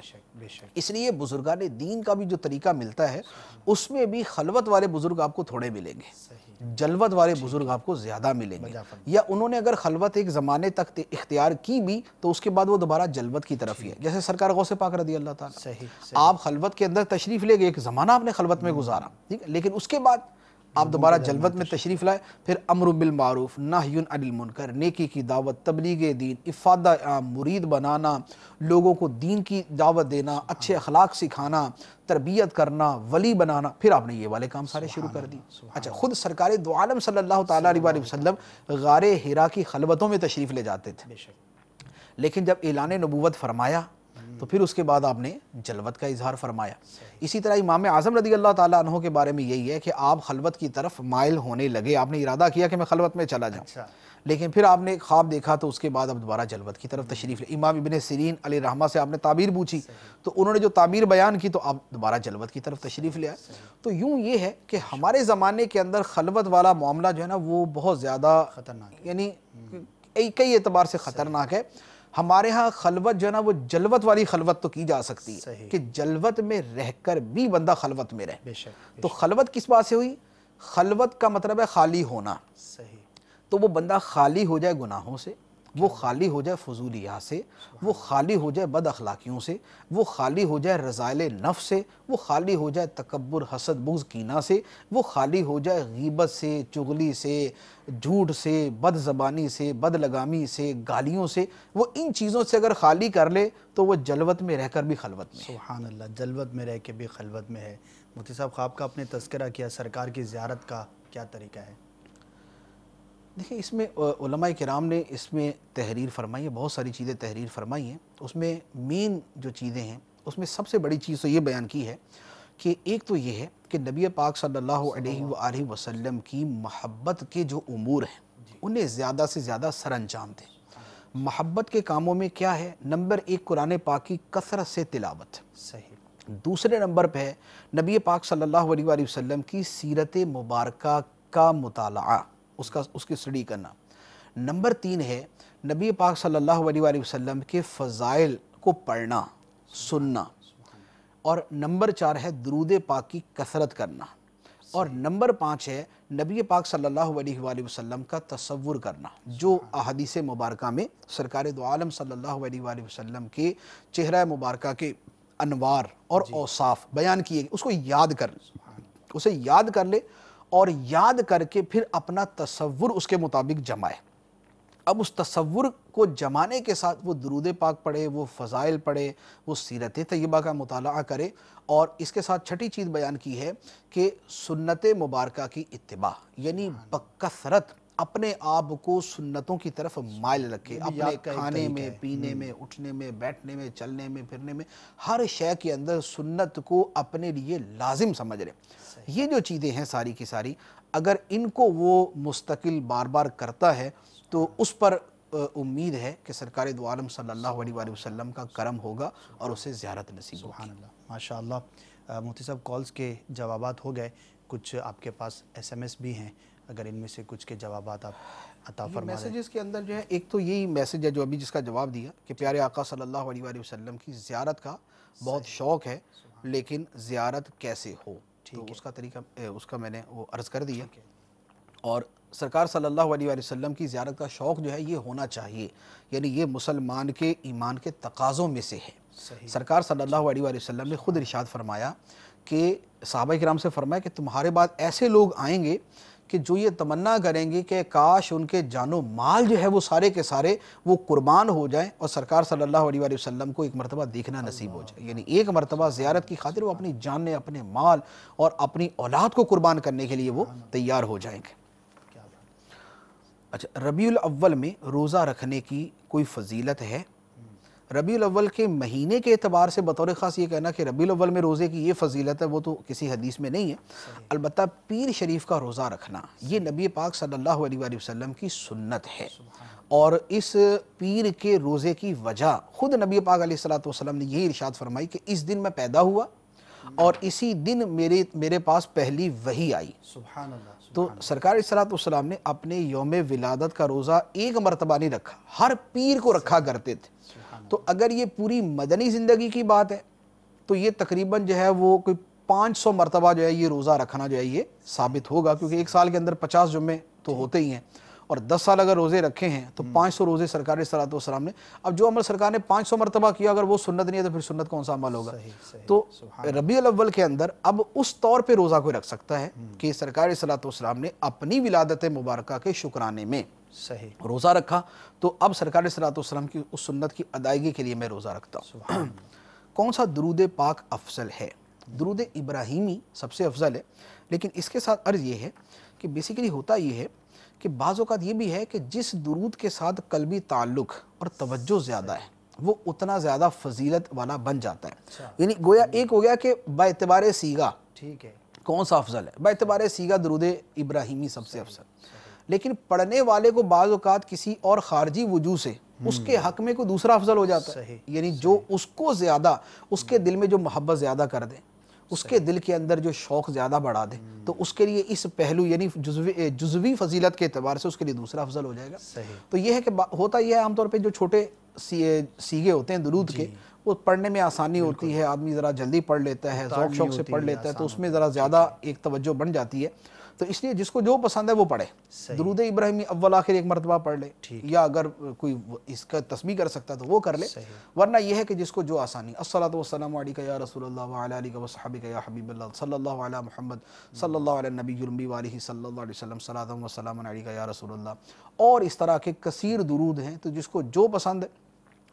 اس لیے بزرگان دین کا بھی جو طریقہ ملتا ہے اس میں بھی خلوت والے بزرگ آپ کو تھوڑے ملیں گے، جلوت والے بزرگ آپ کو زیادہ ملیں گے. یا انہوں نے اگر خلوت ایک زمانے تک اختیار کی بھی تو اس کے بعد وہ دوبارہ جلوت کی طرف ہی ہے. جیسے سرکار غوث پاک رضی اللہ تعالیٰ، آپ خلوت کے اندر تشریف لے گئے، ایک زمانہ آپ نے خلوت میں گزارا، ٹھیک ہے، لیکن اس کے بعد آپ دوبارہ جلوت میں تشریف لائے، پھر امر بالمعروف نہی عن المنکر، نیکی کی دعوت، تبلیغ دین، افادہ عام، مرید بنانا، لوگوں کو دین کی دعوت دینا، اچھے اخلاق سکھانا، تربیت کرنا، ولی بنانا، پھر آپ نے یہ والے کام سارے شروع کر دی. اچھا خود سرکار دو عالم صلی اللہ تعالیٰ علیہ وسلم غار حرا کی خلوتوں میں تشریف لے جاتے تھے، لیکن جب اعلان نبوت فرمایا تو پھر اس کے بعد آپ نے جلوت کا اظہار فرمایا۔ اسی طرح امام اعظم رضی اللہ تعالیٰ عنہ کے بارے میں یہی ہے کہ آپ خلوت کی طرف مائل ہونے لگے، آپ نے ارادہ کیا کہ میں خلوت میں چلا جاؤں، لیکن پھر آپ نے خواب دیکھا تو اس کے بعد اب دوبارہ جلوت کی طرف تشریف لے۔ امام ابن سیرین علیہ رحمہ سے آپ نے تعبیر پوچھی تو انہوں نے جو تعبیر بیان کی تو آپ دوبارہ جلوت کی طرف تشریف لے آئے۔ تو یوں یہ ہے کہ ہمارے زمانے کے اندر خلوت والا معاملہ جو ہے نا وہ بہت زیادہ خطرناک، یعنی کئی اعتبار سے خطرناک ہے۔ ہمارے ہاں خلوت جو ہے نا وہ جلوت والی خلوت تو کی جا سکتی ہے کہ جلوت میں رہ کر بھی بندہ خلوت میں رہے۔ تو خلوت کس بات سے ہوئی؟ خلوت کا مطلب ہے خالی ہونا، تو وہ بندہ خالی ہو جائے گناہوں سے، وہ خالی ہو جائے فضولیات سے، وہ خالی ہو جائے بد اخلاقیوں سے، وہ خالی ہو جائے رذائل نفس سے، وہ خالی ہو جائے تکبر حسد بغض کینہ سے، وہ خالی ہو جائے غیبت سے، چغلی سے، جھوٹ سے، بد زبانی سے، بد لگامی سے، گالیوں سے، وہ ان چیزوں سے اگر خالی کر لے تو وہ جلوت میں رہ کر بھی خلوت میں ہے۔ سبحان اللہ، جلوت میں رہ کے بھی خلوت میں ہے۔ مفتی صاحب خواب کا آپ نے تذکرہ کیا، سرکار کی زیارت کا کیا طریقہ ہے؟ دیکھیں اس میں علماء کرام نے اس میں تحریر فرمائی ہے، بہت ساری چیزیں تحریر فرمائی ہیں۔ اس میں مین جو چیزیں ہیں اس میں سب سے بڑی چیز تو یہ بیان کی ہے کہ ایک تو یہ ہے کہ نبی پاک صلی اللہ علیہ وآلہ وسلم کی محبت کے جو امور ہیں انہیں زیادہ سے زیادہ سر انجام دیں۔ محبت کے کاموں میں کیا ہے؟ نمبر ایک قرآن پاک کی کثرت سے تلاوت، دوسرے نمبر پہ ہے نبی پاک صلی اللہ علیہ وآلہ وسلم کی سیرت مبارکہ کا مطالعہ، اس کی اسٹڈی کرنا، نمبر تین ہے نبی پاک صلی اللہ علیہ وآلہ وسلم کے فضائل کو پڑھنا سننا، اور نمبر چار ہے درود پاک کی کثرت کرنا، اور نمبر پانچ ہے نبی پاک صلی اللہ علیہ وآلہ وسلم کا تصور کرنا، جو احادیث مبارکہ میں سرکار دو عالم صلی اللہ علیہ وآلہ وسلم کے چہرہ مبارکہ کے انوار اور اوصاف بیان کیے گئے، اس کو یاد کر لے، اسے یاد کر لے اور یاد کر کے پھر اپنا تصور اس کے مطابق جمائے۔ اب اس تصور کو جمانے کے ساتھ وہ درود پاک پڑھے، وہ فضائل پڑھے، وہ سیرت طیبہ کا مطالعہ کرے، اور اس کے ساتھ چھٹی چیز بیان کی ہے کہ سنت مبارکہ کی اتباع، یعنی بکثرت اپنے آپ کو سنتوں کی طرف مائل رکھے، اپنے کھانے میں، پینے میں، اٹھنے میں، بیٹھنے میں، چلنے میں، پھرنے میں، ہر شے کے اندر سنت کو اپنے لیے لازم سمجھ رہے۔ یہ جو چیزیں ہیں ساری کی ساری، اگر ان کو وہ مستقل بار بار کرتا ہے تو اس پر امید ہے کہ سرکار دو عالم صلی اللہ علیہ وآلہ وسلم کا کرم ہوگا اور اسے زیارت نصیب ہوگی۔ سبحان اللہ، ماشاء اللہ۔ مفتی صاحب کالز کے جوابات ہو گئے، کچھ آپ کے پاس ایس ایم ایس بھی ہیں، اگر ان میں سے کچھ کے جوابات آپ عطا فرما دیں۔ میسیجز کے اندر جو ہے ایک تو یہی میسیج ہے جو ابھی جس کا جواب دیا کہ پیارے آقا صلی اللہ علیہ وآلہ وسلم کی زیارت کا بہت شوق ہے، لیکن زیارت کیسے ہو، تو اس کا طریقہ اس کا میں نے وہ عرض کر دیا۔ اور سرکار صلی اللہ علیہ وآلہ وسلم کی زیارت کا شوق جو ہے یہ ہونا چاہیے، یعنی یہ مسلمان کے ایمان کے تقاضوں میں سے ہے۔ سرکار صلی اللہ علیہ وآلہ وسلم نے خود ارشاد فرمایا کہ صحابہ کرام سے فرمایا کہ تمہارے بعد ایسے لوگ آئیں گے کہ جو یہ تمنا کریں گے کہ کاش ان کے جان و مال جو ہے وہ سارے کے سارے وہ قربان ہو جائیں اور سرکار صلی اللہ علیہ وآلہ وسلم کو ایک مرتبہ دیکھنا نصیب ہو جائے، یعنی ایک مرتبہ زیارت کی خاطر وہ اپنی جانیں، اپنے مال اور اپنی اولاد کو قربان کرنے کے لیے وہ تیار ہو جائیں گے۔ اچھا، ربیع الاول میں روزہ رکھنے کی کوئی فضیلت ہے؟ ربیع الاول کے مہینے کے اعتبار سے بطور خاص یہ کہنا کہ ربیع الاول میں روزے کی یہ فضیلت ہے وہ تو کسی حدیث میں نہیں ہے، البتہ پیر شریف کا روزہ رکھنا یہ نبی پاک صلی اللہ علیہ وآلہ وسلم کی سنت ہے، اور اس پیر کے روزے کی وجہ خود نبی پاک علیہ الصلوۃ والسلام نے یہی ارشاد فرمائی کہ اس دن میں پیدا ہوا اور اسی دن میرے پاس پہلی وحی آئی۔ سبحان اللہ۔ تو سرکار علیہ الصلوۃ والسلام نے اپنے یوم ولادت کا روزہ ایک مرتبہ نہیں رکھا، ہر پیر کو رکھا کرتے تھے۔ تو اگر یہ پوری مدنی زندگی کی بات ہے تو یہ تقریباً جو ہے وہ کوئی 500 مرتبہ جو ہے یہ روزہ رکھنا جو ہے یہ ثابت ہوگا، کیونکہ ایک سال کے اندر 50 جمعے تو ہوتے ہی ہیں، اور 10 سال اگر روزے رکھے ہیں تو 500 روزے سرکار علیہ الصلوۃ والسلام نے، اب جو عمل سرکار نے 500 مرتبہ کیا اگر وہ سنت نہیں ہے تو پھر سنت کون سا عمل ہوگا؟ تو ربیع الاول کے اندر اب اس طور پہ روزہ کوئی رکھ سکتا ہے کہ سرکار علیہ الصلوۃ والسلام نے اپنی ولادت مبارکہ کے شکرانے میں روزہ رکھا، تو اب سرکار علیہ الصلوۃ والسلام کی اس سنت کی ادائیگی کے لیے میں روزہ رکھتا ہوں۔ کون سا درود پاک افضل ہے؟ درود ابراہیمی سب سے افضل ہے، لیکن اس کے ساتھ عرض یہ ہے کہ بیسیکلی ہوتا یہ ہے کہ بعض اوقات یہ بھی ہے کہ جس درود کے ساتھ قلبی تعلق اور توجہ زیادہ ہے وہ اتنا زیادہ فضیلت والا بن جاتا ہے. یعنی گویا ایک ہو گیا کہ با اعتبار سیغہ ٹھیک ہے کون سا افضل ہے، با اعتبار سیغہ درود ابراہیمی سب سے افضل، لیکن پڑھنے والے کو بعض اوقات کسی اور خارجی وجوہ سے اس کے حق میں کوئی دوسرا افضل ہو جاتا ہے. یعنی جو اس کو زیادہ، اس کے دل میں جو محبت زیادہ کر دے، اس کے دل کے اندر جو شوق زیادہ بڑھا دے، تو اس کے لیے اس پہلو یعنی جزوی فضیلت کے اعتبار سے اس کے لیے دوسرا افضل ہو جائے گا. تو یہ ہے کہ ہوتا یہ ہے عام طور پہ جو چھوٹے سیغے ہوتے ہیں درود کے، وہ پڑھنے میں آسانی ہوتی ہے، آدمی ذرا جلدی پڑھ لیتا ہے، ذوق شوق سے پڑھ لیتا ہے، تو اس میں ذرا زیادہ ایک توجہ بن جاتی ہے. تو اس لیے جس کو جو پسند ہے وہ پڑھے، درود ابراہیمی اول آخر ایک مرتبہ پڑھ لے، یا اگر کوئی اس کا تسبیح کر سکتا ہے تو وہ کر لے، ورنہ یہ ہے کہ جس کو جو آسانی. الصلاۃ والسلام علیک یا رسول اللہ وعلی آلک وصحبک یا حبیب اللہ صلی اللہ علی محمد صلی اللہ علی النبی الامی وآلہ صلی اللہ علیہ وسلم صلاۃ و سلام علیک یا رسول اللہ. اور اس طرح کے کثیر درود ہیں، تو جس کو جو پسند ہے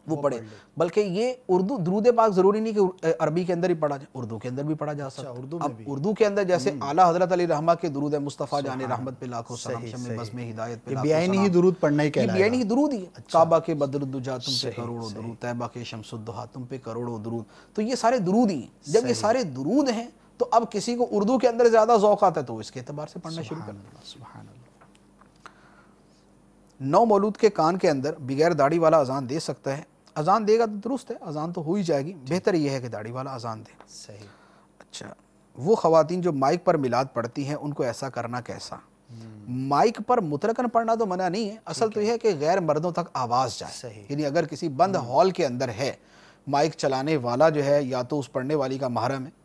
وہ پڑھے. بلکہ یہ اردو درود پاک ضروری نہیں کہ عربی کے اندر ہی پڑھا جائے، اردو کے اندر بھی پڑھا جا سکتا ہے. اب اردو کے اندر جیسے اعلیٰ حضرت علی رحمہ کے درود ہے، مصطفیٰ جان رحمت پہ لاکھوں سلام، شمع بزم ہدایت پہ لاکھوں سلام، بیانی ہی درود پڑھنا ہی کہلائے گا. بیانی ہی درود ہی ہے. کعبہ کے بدر الدجا تم پہ کروڑوں درود، طیبہ کے شمس الضحیٰ تم پہ کروڑوں درود. تو یہ سارے درود ہی ہیں. جب یہ سارے درود ہیں تو اب کسی کو اردو کے اندر زیادہ ذوق آتا ہے تو اس کے اعتبار سے پڑھنا شروع کرنا. سبحان اللہ. نو مولود کے کان کے اندر بغیر داڑھی والا اذان دے سکتا ہے؟ اذان دے گا تو درست ہے، اذان تو ہو ہی جائے گی، بہتر یہ ہے کہ داڑھی والا اذان دے. صحیح. اچھا، وہ خواتین جو مائک پر میلاد پڑھتی ہیں ان کو ایسا کرنا کیسا؟ مائک پر مطلقاً پڑھنا تو منع نہیں ہے، اصل تو یہ ہے کہ غیر مردوں تک آواز جائے. یعنی اگر کسی بند ہال کے اندر ہے، مائک چلانے والا جو ہے یا تو اس پڑھنے والی کا محرم ہے،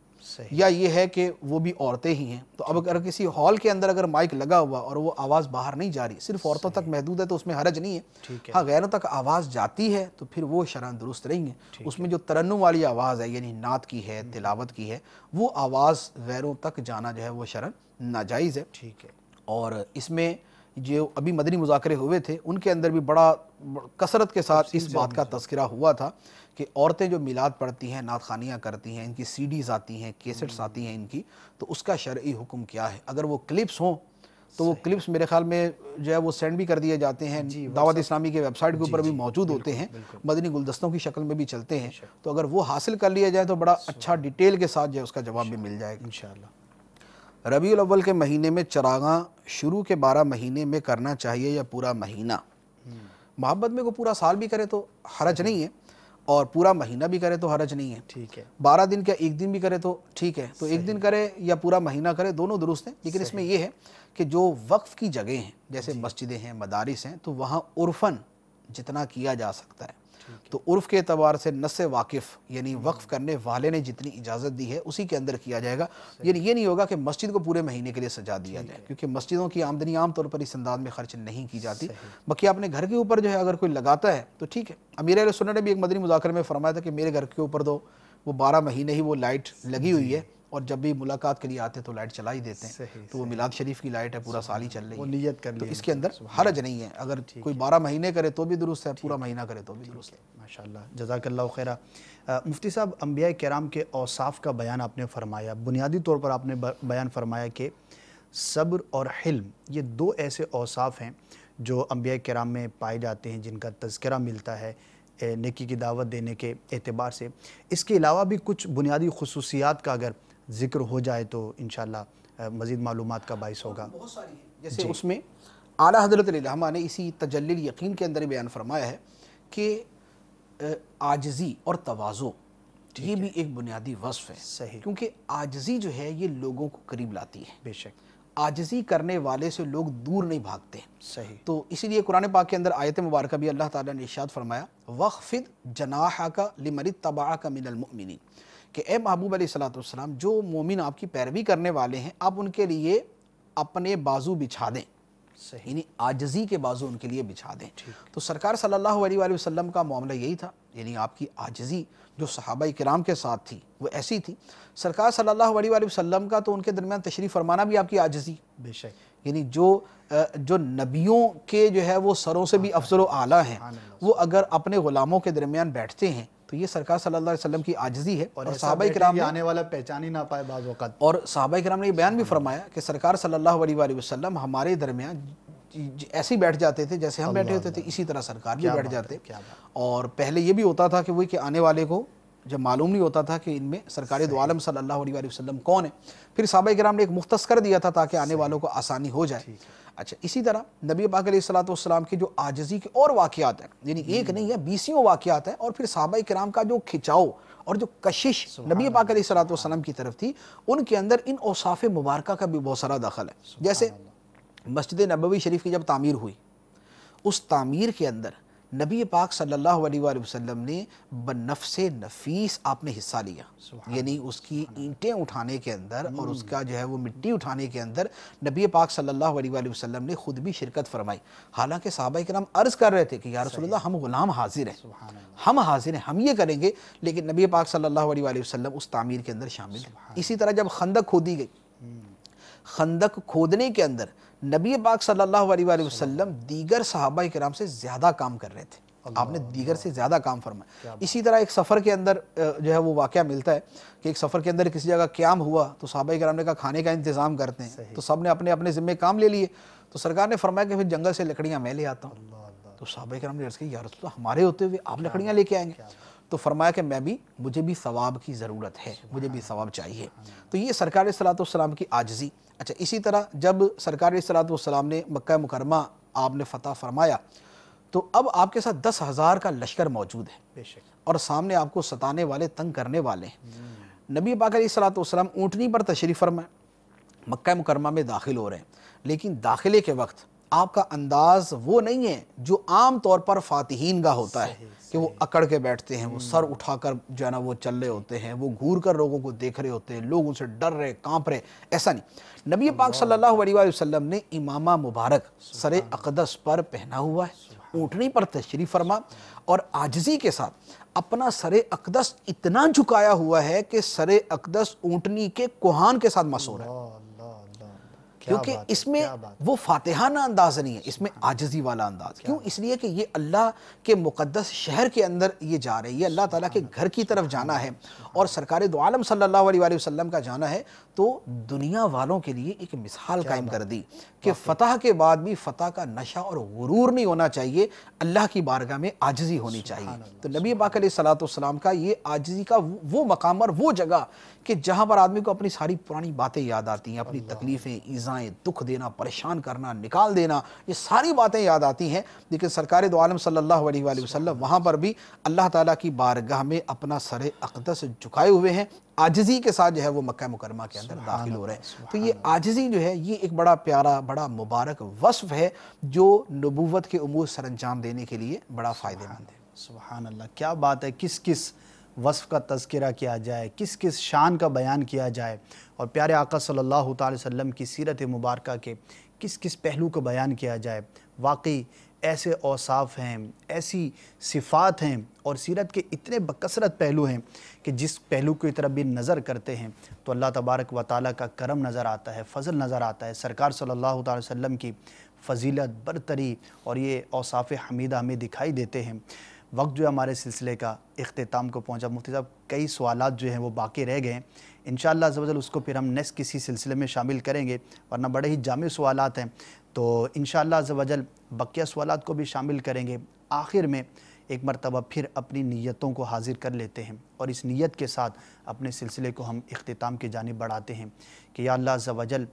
یا یہ ہے کہ وہ بھی عورتیں ہی ہیں، تو اب اگر کسی ہال کے اندر اگر مائک لگا ہوا اور وہ آواز باہر نہیں جا رہی، صرف عورتوں تک محدود ہے تو اس میں حرج نہیں ہے. ہاں غیروں تک آواز جاتی ہے تو پھر وہ شرعاً درست نہیں ہے. اس میں جو ترنم والی آواز ہے، یعنی نعت کی ہے، تلاوت کی ہے، وہ آواز غیروں تک جانا جو ہے وہ شرعاً ناجائز ہے. ٹھیک ہے. اور اس میں جو ابھی مدنی مذاکرے ہوئے تھے ان کے اندر بھی بڑا کثرت کے ساتھ اس بات کا تذکرہ ہوا تھا کہ عورتیں جو میلاد پڑھتی ہیں، نعت خوانیاں کرتی ہیں، ان کی سی ڈیز آتی ہیں، کیسٹس آتی ہیں ان کی، تو اس کا شرعی حکم کیا ہے؟ اگر وہ کلپس ہوں تو وہ کلپس میرے خیال میں جو ہے وہ سینڈ بھی کر دیے جاتے ہیں، دعوت اسلامی کے ویب سائٹ کے اوپر بھی موجود ہوتے ہیں، مدنی گلدستوں کی شکل میں بھی چلتے ہیں. تو اگر وہ حاصل کر لیا جائے تو بڑا اچھا ڈیٹیل کے ساتھ جو ہے اس کا جواب بھی مل جائے گا انشاءاللہ. ربیع الاول کے مہینے میں چراغاں شروع کے 12 مہینے میں کرنا چاہیے یا پورا مہینہ؟ محبت میں کو پورا سال بھی کرے تو حرج نہیں ہے، اور پورا مہینہ بھی کرے تو حرج نہیں ہے. ٹھیک ہے. 12 دن کا ایک دن بھی کرے تو ٹھیک ہے، تو ایک دن کرے یا پورا مہینہ کرے دونوں درست ہیں. لیکن اس میں یہ ہے کہ جو وقف کی جگہیں ہیں جیسے مسجدیں ہیں، مدارس ہیں، تو وہاں عرفاً جتنا کیا جا سکتا ہے، تو عرف کے اعتبار سے نص واقف یعنی وقف کرنے والے نے جتنی اجازت دی ہے اسی کے اندر کیا جائے گا. یعنی یہ نہیں ہوگا کہ مسجد کو پورے مہینے کے لیے سجا دیا جائے، کیونکہ مسجدوں کی آمدنی عام طور پر اس انداز میں خرچ نہیں کی جاتی. باقی اپنے گھر کے اوپر جو ہے اگر کوئی لگاتا ہے تو ٹھیک ہے. امیر اہل سنت نے بھی ایک مدنی مذاکرے میں فرمایا تھا کہ میرے گھر کے اوپر تو وہ 12 مہینے ہی وہ لائٹ لگی ہوئی ہے، اور جب بھی ملاقات کے لیے آتے تو لائٹ چلا ہی دیتے ہیں. تو وہ میلاد شریف کی لائٹ ہے، پورا سال ہی چل رہی ہے، وہ نیت کر لی، تو اس کے اندر حرج نہیں ہے. اگر کوئی 12 مہینے کرے تو بھی درست ہے، پورا مہینہ کرے تو بھی درست ہے. ماشاءاللہ، جزاک اللہ خیرہ. مفتی صاحب، انبیاء کرام کے اوصاف کا بیان آپ نے فرمایا، بنیادی طور پر آپ نے بیان فرمایا کہ صبر اور حلم یہ دو ایسے اوصاف ہیں جو انبیاء کرام میں پائے جاتے ہیں، جن کا تذکرہ ملتا ہے نیکی کی دعوت دینے کے اعتبار سے. اس کے علاوہ بھی کچھ بنیادی خصوصیات کا اگر ذکر ہو جائے تو انشاءاللہ مزید معلومات کا باعث ہوگا. بہت ساری ہیں، جیسے اس میں اعلیٰ حضرت علی رحمہ نے اسی تجلی الیقین کے اندر بیان فرمایا ہے کہ عاجزی اور تواضع یہ بھی ایک بنیادی وصف ہے. صحیح. کیونکہ عاجزی جو ہے یہ لوگوں کو قریب لاتی ہے. بے شک. عاجزی کرنے والے سے لوگ دور نہیں بھاگتے. صحیح. تو اسی لیے قرآن پاک کے اندر آیت مبارکہ بھی اللہ تعالیٰ نے ارشاد فرمایا وَخْفِضْ جَنَاحَكَ لِمَنِ اتَّبَعَكَ مِنَ الْمُؤْمِنِينَ، کہ اے محبوب علیہ الصلوۃ والسلام جو مومن آپ کی پیروی کرنے والے ہیں آپ ان کے لیے اپنے بازو بچھا دیں. یعنی عاجزی کے بازو ان کے لیے بچھا دیں. تو سرکار صلی اللہ علیہ وآلہ وسلم کا معاملہ یہی تھا، یعنی آپ کی عاجزی جو صحابہ کرام کے ساتھ تھی وہ ایسی تھی. سرکار صلی اللہ علیہ وآلہ وسلم کا تو ان کے درمیان تشریف فرمانا بھی آپ کی عاجزی. بے شک. یعنی جو نبیوں کے جو ہے وہ سروں سے بھی افضل و اعلیٰ ہیں، وہ اگر اپنے غلاموں کے درمیان بیٹھتے ہیں تو یہ سرکار صلی اللہ علیہ وسلم کی عاجزی ہے. اور صحابہ کرام نے آنے والا پہچان ہی نہ پائے بعض اوقات. اور صحابہ کرام نے یہ بیان بھی فرمایا کہ سرکار صلی اللہ علیہ وآلہ وسلم ہمارے درمیان ایسے ہی بیٹھ جاتے تھے جیسے ہم بیٹھے ہوتے تھے، اسی طرح سرکار بھی بیٹھ جاتے۔ اور پہلے یہ بھی ہوتا تھا کہ وہی کہ آنے والے کو جب معلوم نہیں ہوتا تھا کہ ان میں سرکار دو عالم صلی اللہ علیہ وآلہ وسلم کون ہے، پھر صحابہ کرام نے ایک مختص کر دیا تھا تاکہ آنے والوں کو آسانی ہو جائے۔ اچھا، اسی طرح نبی پاک علیہ السلام کے جو عاجزی کے اور واقعات ہیں، یعنی ایک نہیں ہے، 20 واقعات ہیں، اور پھر صحابہ کرام کا جو کھچاؤ اور جو کشش نبی پاک علیہ السلام کی طرف تھی، ان کے اندر ان اوصاف مبارکہ کا بھی بہت سارا دخل ہے۔ جیسے مسجد نبوی شریف کی جب تعمیر ہوئی، اس تعمیر کے اندر نبی پاک صلی اللہ علیہ وآلہ وسلم نے بنفس نفیس آپ نے حصہ لیا، یعنی اس کی اینٹیں اٹھانے کے اندر اور اس کا جو ہے وہ مٹی اٹھانے کے اندر نبی پاک صلی اللہ علیہ وآلہ وسلم نے خود بھی شرکت فرمائی۔ حالانکہ صحابہ کرام عرض کر رہے تھے کہ یا رسول اللہ ہم غلام حاضر ہیں، ہم حاضر ہیں، ہم یہ کریں گے، لیکن نبی پاک صلی اللہ علیہ وآلہ وسلم اس تعمیر کے اندر شامل ہیں۔ اسی طرح جب خندق کھودی گئی، خندق کھودنے کے اندر نبی پاک صلی اللہ علیہ وآلہ وسلم دیگر صحابہ کرام سے زیادہ کام کر رہے تھے، آپ نے دیگر سے زیادہ کام فرمایا۔ اسی طرح ایک سفر کے اندر جو ہے وہ واقعہ ملتا ہے کہ ایک سفر کے اندر کسی جگہ قیام ہوا تو صحابہ کرام نے کہا کھانے کا انتظام کرتے ہیں، تو سب نے اپنے اپنے ذمہ کام لے لیے، تو سرکار نے فرمایا کہ پھر جنگل سے لکڑیاں میں لے آتا ہوں۔ تو صحابہ کرام نے عرض کی یا رسول اللہ ہمارے ہوتے ہوئے آپ لکڑیاں لے کے آئیں گے؟ تو فرمایا کہ مجھے بھی ثواب کی ضرورت ہے، مجھے بھی ثواب چاہیے۔ تو یہ سرکار علیہ السلام کی عاجزی۔ اچھا، اسی طرح جب سرکار علیہ السلام نے مکہ مکرمہ آپ نے فتح فرمایا تو اب آپ کے ساتھ 10,000 کا لشکر موجود ہے، اور سامنے آپ کو ستانے والے، تنگ کرنے والے ہیں۔ نبی پاک علیہ السلام اونٹنی پر تشریف فرمائے، مکہ مکرمہ میں داخل ہو رہے ہیں، لیکن داخلے کے وقت آپ کا انداز وہ نہیں ہے جو عام طور پر فاتحین کا ہوتا ہے کہ وہ اکڑ کے بیٹھتے ہیں، وہ سر اٹھا کر جو ہے نا وہ چل رہے ہوتے ہیں، وہ گھور کر لوگوں کو دیکھ رہے ہوتے ہیں، لوگ ان سے ڈر رہے، کانپ رہے، ایسا نہیں۔ نبی پاک صلی اللہ علیہ وآلہ وسلم نے امامہ مبارک سر اقدس پر پہنا ہوا ہے، اونٹنی پر تشریف فرما، اور عاجزی کے ساتھ اپنا سر اقدس اتنا جھکایا ہوا ہے کہ سر اقدس اونٹنی کے کوہان کے ساتھ مس ہو رہا ہے، کیونکہ اس میں وہ فاتحانہ انداز نہیں ہے، اس میں عاجزی والا انداز۔ کیوں؟ اس لیے کہ یہ اللہ کے مقدس شہر کے اندر یہ جا رہے ہیں، یہ اللہ تعالیٰ کے گھر کی طرف جانا ہے، اور سرکار دو عالم صلی اللہ علیہ وآلہ وسلم کا جانا ہے، تو دنیا والوں کے لیے ایک مثال قائم کر دی کہ فتح کے بعد بھی فتح کا نشہ اور غرور نہیں ہونا چاہیے، اللہ کی بارگاہ میں عاجزی ہونی چاہیے۔ تو نبی پاک علیہ السلام کا یہ عاجزی کا وہ مقام اور وہ جگہ کہ جہاں پر آدمی کو اپنی ساری پرانی باتیں یاد آتی ہیں، اپنی تکلیفیں، ایذائیں، دکھ دینا، پریشان کرنا، نکال دینا، یہ ساری باتیں یاد آتی ہیں، لیکن سرکار دو عالم صلی اللہ علیہ وآلہ وسلم وہاں پر بھی اللہ تعالیٰ کی بارگاہ میں اپنا سر اقدس جھکائے ہوئے ہیں، عاجزی کے ساتھ جو ہے وہ مکہ مکرمہ کے اندر داخل ہو رہے ہیں۔ تو یہ عاجزی جو ہے یہ ایک بڑا پیارا، بڑا مبارک وصف ہے جو نبوت کے امور سر انجام دینے کے لیے بڑا فائدہ مند ہے۔ سبحان اللہ، کیا بات ہے، کس کس وصف کا تذکرہ کیا جائے، کس کس شان کا بیان کیا جائے، اور پیارے آقا صلی اللہ تعالی وسلم کی سیرت مبارکہ کے کس کس پہلو کو بیان کیا جائے۔ واقعی ایسے اوصاف ہیں، ایسی صفات ہیں، اور سیرت کے اتنے بکثرت پہلو ہیں کہ جس پہلو کی طرف بھی نظر کرتے ہیں تو اللہ تبارک و تعالیٰ کا کرم نظر آتا ہے، فضل نظر آتا ہے، سرکار صلی اللہ تعالی وسلم کی فضیلت، برتری، اور یہ اوصاف حمیدہ ہمیں دکھائی دیتے ہیں۔ وقت جو ہے ہمارے سلسلے کا اختتام کو پہنچا۔ مفتی صاحب، کئی سوالات جو ہیں وہ باقی رہ گئے ہیں، انشاءاللہ عز و جل اس کو پھر ہم نیکسٹ کسی سلسلے میں شامل کریں گے، ورنہ بڑے ہی جامع سوالات ہیں، تو انشاءاللہ عز و جل بقیہ سوالات کو بھی شامل کریں گے۔ آخر میں ایک مرتبہ پھر اپنی نیتوں کو حاضر کر لیتے ہیں، اور اس نیت کے ساتھ اپنے سلسلے کو ہم اختتام کی جانب بڑھاتے ہیں کہ یا اللہ عز و جل،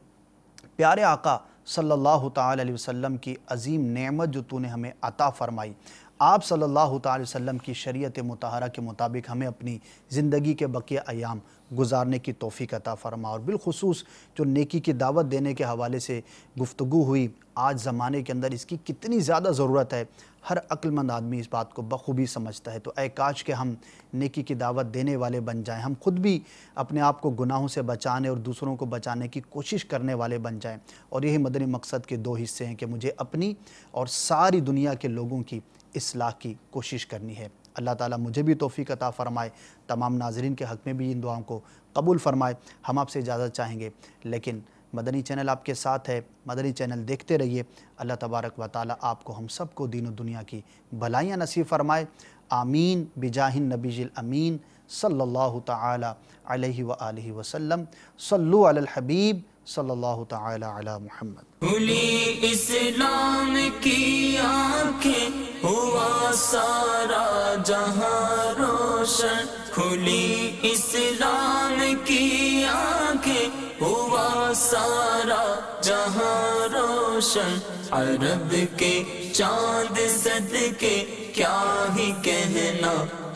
پیارے آقا صلی اللہ تعالی علیہ وسلم کی عظیم نعمت جو تو نے ہمیں عطا فرمائی، آپ صلی اللہ تعالی وسلم کی شریعت مطہرہ کے مطابق ہمیں اپنی زندگی کے بقیہ ایام گزارنے کی توفیق عطا فرما، اور بالخصوص جو نیکی کی دعوت دینے کے حوالے سے گفتگو ہوئی، آج زمانے کے اندر اس کی کتنی زیادہ ضرورت ہے، ہر عقل مند آدمی اس بات کو بخوبی سمجھتا ہے۔ تو اے کاش کہ ہم نیکی کی دعوت دینے والے بن جائیں، ہم خود بھی اپنے آپ کو گناہوں سے بچانے اور دوسروں کو بچانے کی کوشش کرنے والے بن جائیں، اور یہی مدنی مقصد کے دو حصے ہیں کہ مجھے اپنی اور ساری دنیا کے لوگوں کی اصلاح کی کوشش کرنی ہے۔ اللہ تعالیٰ مجھے بھی توفیق عطا فرمائے، تمام ناظرین کے حق میں بھی ان دعاؤں کو قبول فرمائے۔ ہم آپ سے اجازت چاہیں گے، لیکن مدنی چینل آپ کے ساتھ ہے، مدنی چینل دیکھتے رہیے۔ اللہ تبارک و تعالی آپ کو ہم سب کو دین و دنیا کی بھلائیاں نصیب فرمائے، آمین بجاہ النبی الامین صلی اللہ تعالی علیہ وآلہ وسلم۔ صلو علی الحبیب صلی اللہ تعالی علی محمد۔ کھلی اسلام کی آنکھیں ہوا سارا جہاں روشن، کھلی اسلام کی آنکھیں ہوا سارا جہاں روشن، عرب کے چاند صدقے کیا ہی کہنا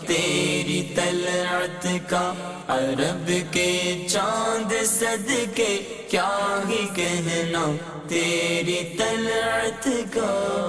تیری طلعت کا، عرب کے چاند صدقے کیا ہی کہنا تیری طلعت کا۔